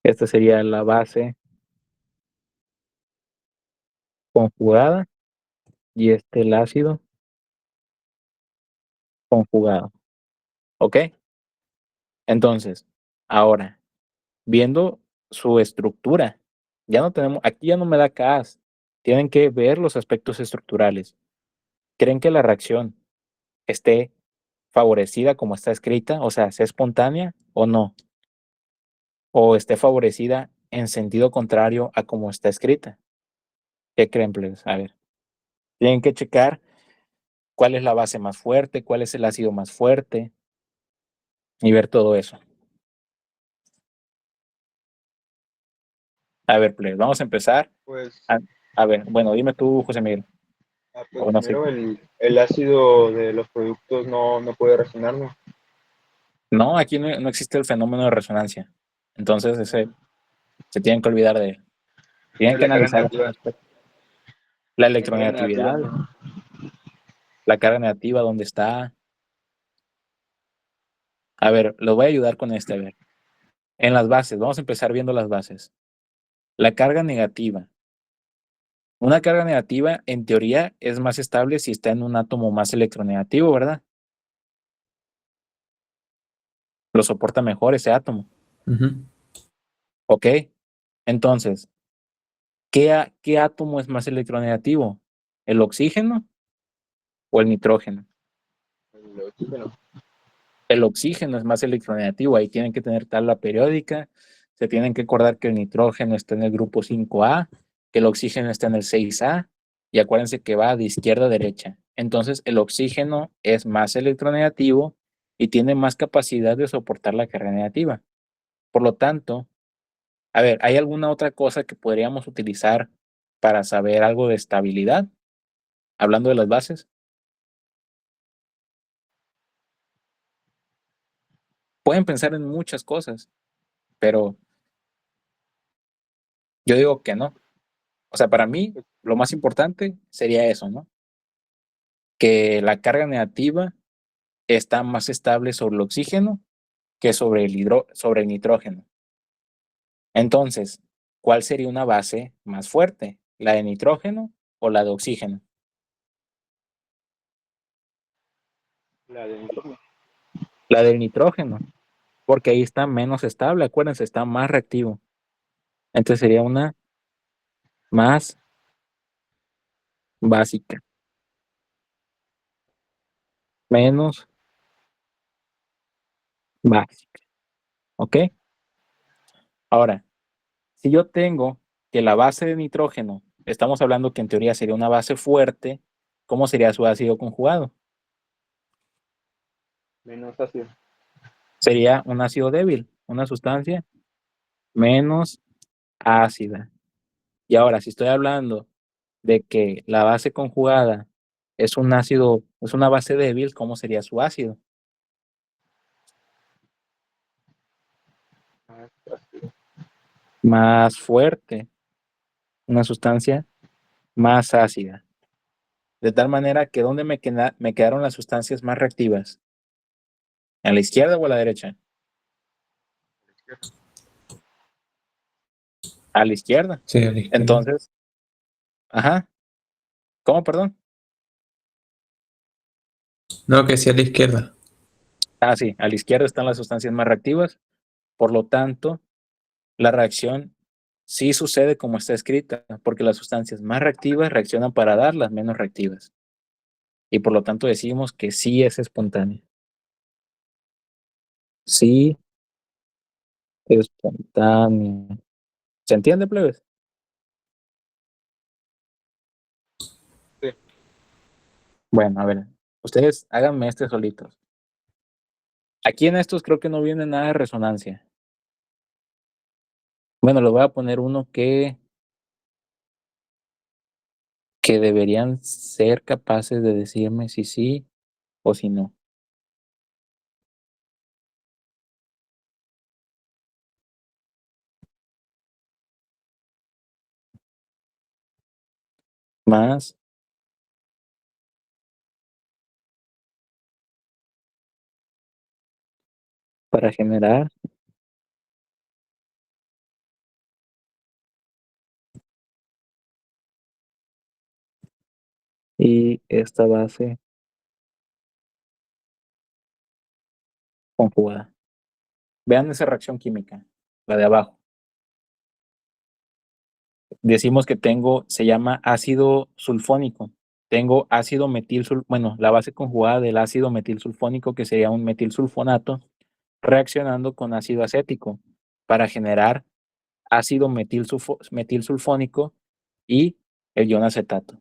Esta sería la base conjugada y este el ácido conjugado. ¿Ok? Entonces, ahora, viendo su estructura. Ya no tenemos, aquí ya no me da Ks. Tienen que ver los aspectos estructurales. ¿Creen que la reacción esté favorecida como está escrita? O sea, ¿sea espontánea o no? ¿O esté favorecida en sentido contrario a como está escrita? ¿Qué creen, plebes? A ver, tienen que checar cuál es la base más fuerte, cuál es el ácido más fuerte y ver todo eso. A ver, plebes, vamos a empezar. Pues, A ver, bueno, dime tú, José Miguel. pues O no sé. primero el ácido de los productos no puede reaccionar, ¿no? No, aquí no existe el fenómeno de resonancia. Entonces, ese se tienen que olvidar de él. Tienen que La carga analizar esos negativa, aspectos. La la carga negativa, electronegatividad, ¿no? la carga negativa, ¿dónde está? A ver, los voy a ayudar con este. A ver, en las bases, vamos a empezar viendo las bases. La carga negativa. Una carga negativa, en teoría, es más estable si está en un átomo más electronegativo, ¿verdad? Lo soporta mejor ese átomo. ¿Ok? Entonces, ¿qué átomo es más electronegativo? ¿El oxígeno o el nitrógeno? El oxígeno. El oxígeno es más electronegativo, ahí tienen que tener tabla periódica, se tienen que acordar que el nitrógeno está en el grupo 5A, que el oxígeno está en el 6A, y acuérdense que va de izquierda a derecha. Entonces, el oxígeno es más electronegativo y tiene más capacidad de soportar la carga negativa. Por lo tanto, a ver, ¿hay alguna otra cosa que podríamos utilizar para saber algo de estabilidad? Hablando de las bases, pueden pensar en muchas cosas, pero yo digo que no. O sea, para mí, lo más importante sería eso, ¿no? Que la carga negativa está más estable sobre el oxígeno que sobre el nitrógeno. Entonces, ¿cuál sería una base más fuerte? ¿La de nitrógeno o la de oxígeno? La de nitrógeno. La del nitrógeno, porque ahí está menos estable, acuérdense, está más reactivo. Entonces sería una más básica, menos básica, ¿ok? Ahora, si yo tengo que la base de nitrógeno, estamos hablando que en teoría sería una base fuerte, ¿cómo sería su ácido conjugado? Menos ácido. Sería un ácido débil, una sustancia menos ácida. Y ahora, si estoy hablando de que la base conjugada es un ácido, es una base débil, ¿cómo sería su ácido? Más ácido. Más fuerte, una sustancia más ácida. De tal manera que ¿dónde me quedaron las sustancias más reactivas? ¿A la izquierda o a la derecha? A la izquierda. Sí, a la izquierda. Entonces, ajá, ¿cómo, perdón? No, que sí a la izquierda. Ah, sí, a la izquierda están las sustancias más reactivas, por lo tanto, la reacción sí sucede como está escrita, porque las sustancias más reactivas reaccionan para dar las menos reactivas. Y por lo tanto decimos que sí es espontánea. Sí es espontánea. ¿Se entiende, plebes? Sí. Bueno, a ver, ustedes háganme este solitos. Aquí en estos creo que no viene nada de resonancia. Bueno, les voy a poner uno que deberían ser capaces de decirme si sí o si no. Más para generar y esta base conjugada. Vean esa reacción química, la de abajo. decimos que se llama ácido sulfónico. Tengo ácido bueno, la base conjugada del ácido metilsulfónico, que sería un metilsulfonato, reaccionando con ácido acético para generar ácido metilsulfónico y el ion acetato.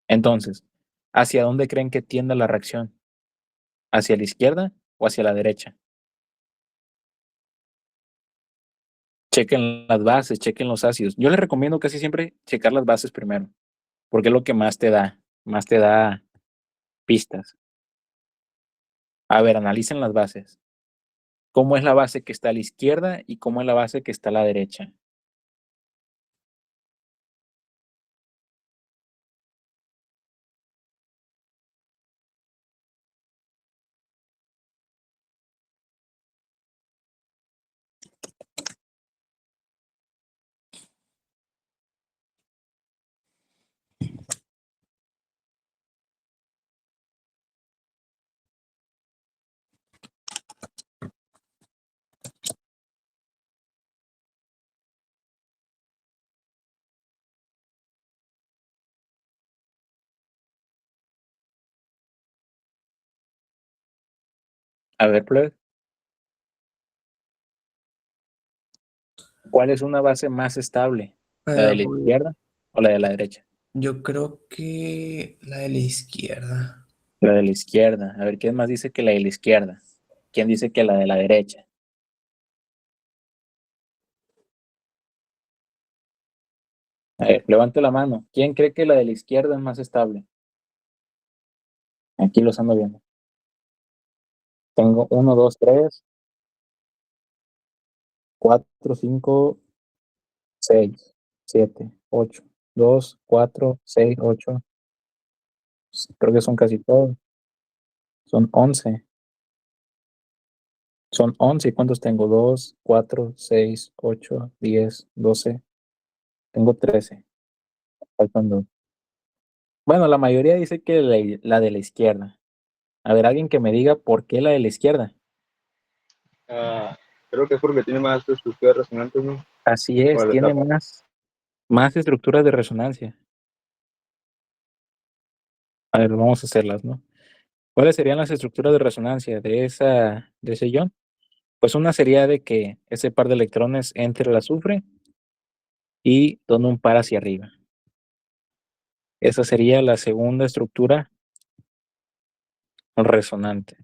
Entonces, ¿hacia dónde creen que tienda la reacción? ¿Hacia la izquierda o hacia la derecha? Chequen las bases, chequen los ácidos. Yo les recomiendo casi siempre checar las bases primero, porque es lo que más te da pistas. A ver, analicen las bases. ¿Cómo es la base que está a la izquierda y cómo es la base que está a la derecha? A ver, plebe, ¿cuál es una base más estable? ¿La de la izquierda o la de la derecha? Yo creo que la de la izquierda. La de la izquierda. A ver, ¿quién más dice que la de la izquierda? ¿Quién dice que la de la derecha? A ver, levante la mano. ¿Quién cree que la de la izquierda es más estable? Aquí los ando viendo. Tengo 1, 2, 3, 4, 5, 6, 7, 8. 2, 4, 6, 8. Creo que son casi todos. Son 11. Son 11. ¿Cuántos tengo? 2, 4, 6, 8, 10, 12. Tengo 13. Faltan 2. Bueno, la mayoría dice que la de la izquierda. A ver, alguien que me diga por qué la de la izquierda. Creo que es porque tiene más estructuras resonantes, ¿no? Así es, tiene más estructuras de resonancia. A ver, vamos a hacerlas, ¿no? ¿Cuáles serían las estructuras de resonancia de ese ion? Pues una sería de que ese par de electrones entre el azufre y tome un par hacia arriba. Esa sería la segunda estructura resonante.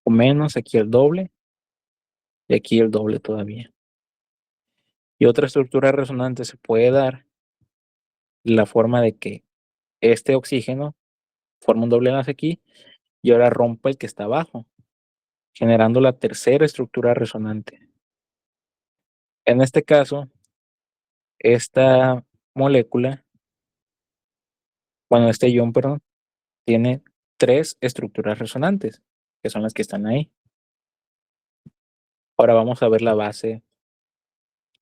O menos aquí el doble y aquí el doble todavía. Y otra estructura resonante se puede dar la forma de que este oxígeno forma un doble enlace aquí y ahora rompa el que está abajo, generando la tercera estructura resonante. En este caso, esta molécula, bueno, este ion, perdón, tiene 3 estructuras resonantes, que son las que están ahí. Ahora vamos a ver la base,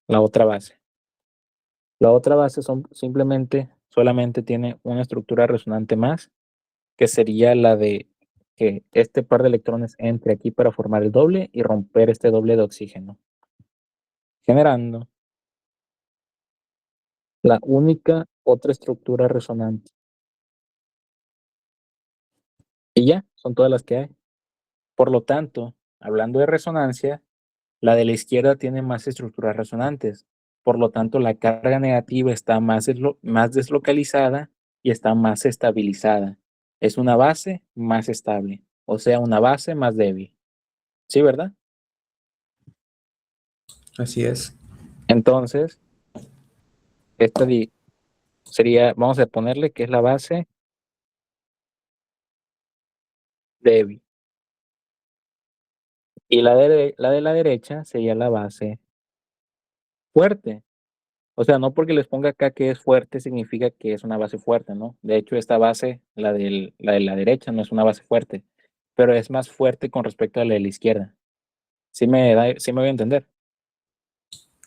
la otra base. La otra base solamente tiene una estructura resonante más, que sería la de que este par de electrones entre aquí para formar el doble y romper este doble de oxígeno, generando la única otra estructura resonante. Y ya, son todas las que hay. Por lo tanto, hablando de resonancia, la de la izquierda tiene más estructuras resonantes. Por lo tanto, la carga negativa está más deslocalizada y está más estabilizada. Es una base más estable, o sea, una base más débil. ¿Sí, verdad? Así es. Entonces, esta sería, vamos a ponerle que es la base débil. Y la de la derecha sería la base fuerte. O sea, no porque les ponga acá que es fuerte significa que es una base fuerte, ¿no? De hecho, esta base, la de la derecha, no es una base fuerte, pero es más fuerte con respecto a la de la izquierda. Sí me voy a entender.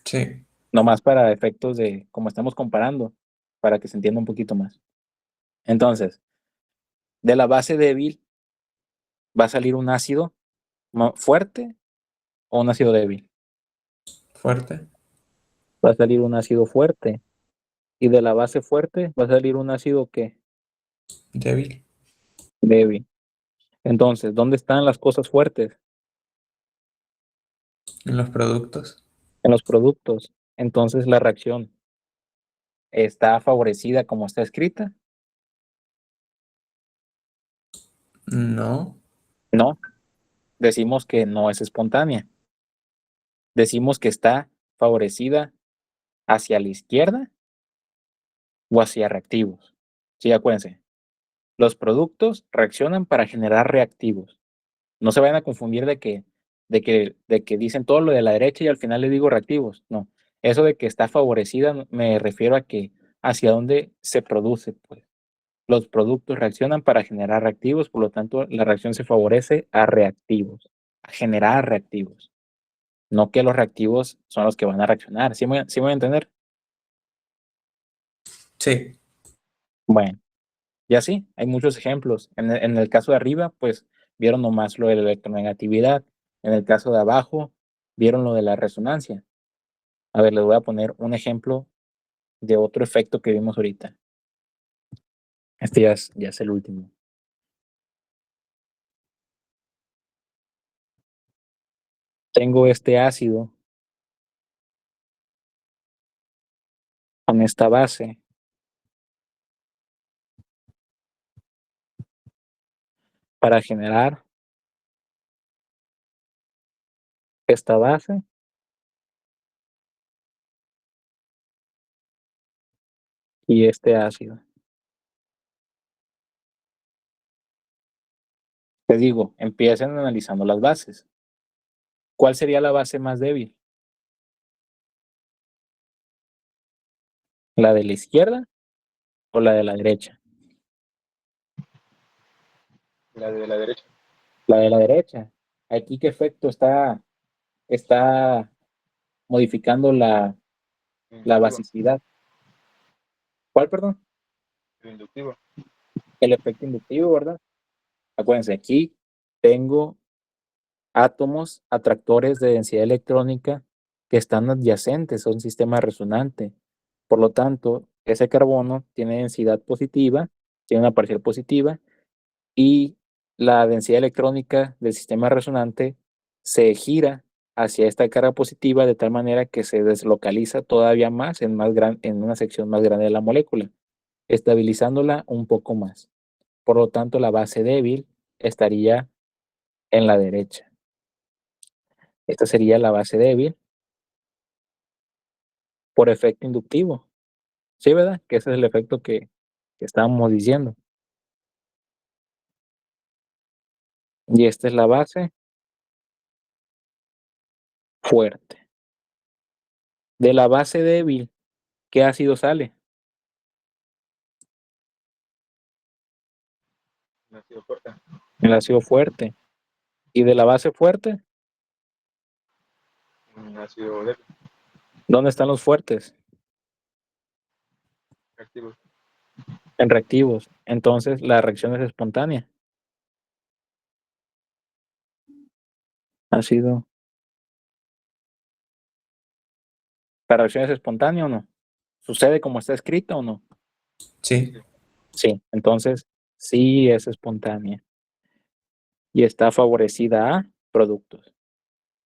Sí. Nomás para efectos de cómo estamos comparando, para que se entienda un poquito más. Entonces, de la base débil va a salir un ácido fuerte o un ácido débil. Fuerte. Va a salir un ácido fuerte. Y de la base fuerte va a salir un ácido ¿qué? Débil. Débil. Entonces, ¿dónde están las cosas fuertes? En los productos. En los productos. Entonces, la reacción está favorecida como está escrita. No. No, decimos que no es espontánea. Decimos que está favorecida hacia la izquierda o hacia reactivos. Sí, acuérdense. Los productos reaccionan para generar reactivos. No se vayan a confundir de que dicen todo lo de la derecha y al final les digo reactivos. No. Eso de que está favorecida me refiero a que hacia dónde se produce, pues. Los productos reaccionan para generar reactivos, por lo tanto, la reacción se favorece a reactivos, a generar reactivos. No que los reactivos son los que van a reaccionar. ¿Sí me voy a entender? Sí. Bueno, y así, hay muchos ejemplos. En el caso de arriba, pues, vieron nomás lo de la electronegatividad. En el caso de abajo, vieron lo de la resonancia. A ver, les voy a poner un ejemplo de otro efecto que vimos ahorita. Este ya es el último. Tengo este ácido con esta base. Para generar esta base y este ácido. Te digo, empiecen analizando las bases. ¿Cuál sería la base más débil? ¿La de la izquierda o la de la derecha? La de la derecha. La de la derecha. Aquí, ¿qué efecto está modificando la Inductivo. basicidad? ¿Cuál, perdón? El inductivo. El efecto inductivo, ¿verdad? Acuérdense, aquí tengo átomos atractores de densidad electrónica que están adyacentes a un sistema resonante. Por lo tanto, ese carbono tiene densidad positiva, tiene una parcial positiva, y la densidad electrónica del sistema resonante se gira hacia esta carga positiva de tal manera que se deslocaliza todavía más en una sección más grande de la molécula, estabilizándola un poco más. Por lo tanto, la base débil estaría en la derecha. Esta sería la base débil por efecto inductivo. ¿Sí, verdad? Que ese es el efecto que estábamos diciendo. Y esta es la base fuerte. De la base débil, ¿qué ácido sale? El ácido fuerte. El ácido fuerte. Y de la base fuerte, Un ácido débil. ¿dónde están los fuertes? Reactivo. En reactivos. Entonces, la reacción es espontánea. Ácido. ¿La reacción es espontánea o no? ¿Sucede como está escrito o no? Sí. Sí. Entonces, sí es espontánea. Y está favorecida a productos.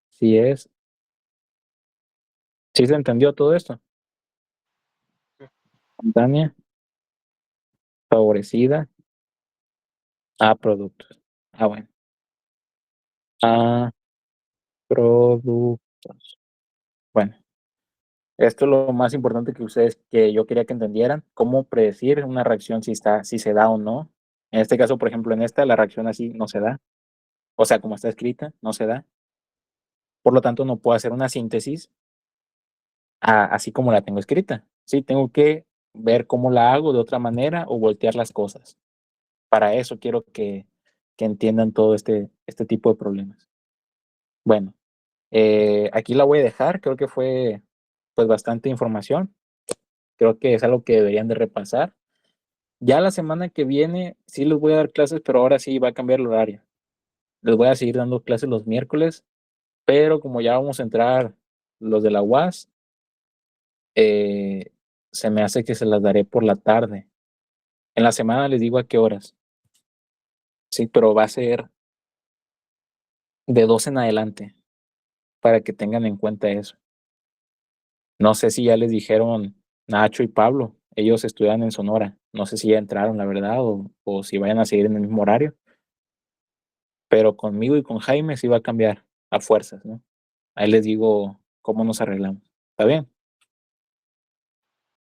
Sí es. ¿Sí se entendió todo esto? Espontánea, favorecida a productos. Ah, bueno. A productos. Bueno, esto es lo más importante que yo quería que entendieran, cómo predecir una reacción si se da o no. En este caso, por ejemplo, en esta, la reacción así no se da. O sea, como está escrita, no se da. Por lo tanto, no puedo hacer una síntesis así como la tengo escrita. Sí, tengo que ver cómo la hago de otra manera o voltear las cosas. Para eso quiero que entiendan todo este tipo de problemas. Bueno, aquí la voy a dejar. Creo que fue pues bastante información. Creo que es algo que deberían de repasar. Ya la semana que viene sí les voy a dar clases, pero ahora sí va a cambiar el horario. Les voy a seguir dando clases los miércoles, pero como ya vamos a entrar los de la UAS, se me hace que se las daré por la tarde. En la semana les digo a qué horas. Sí, pero va a ser de 2 en adelante, para que tengan en cuenta eso. No sé si ya les dijeron Nacho y Pablo, ellos estudian en Sonora. No sé si ya entraron, la verdad, o si vayan a seguir en el mismo horario. Pero conmigo y con Jaime sí va a cambiar a fuerzas, ¿no? Ahí les digo cómo nos arreglamos. ¿Está bien?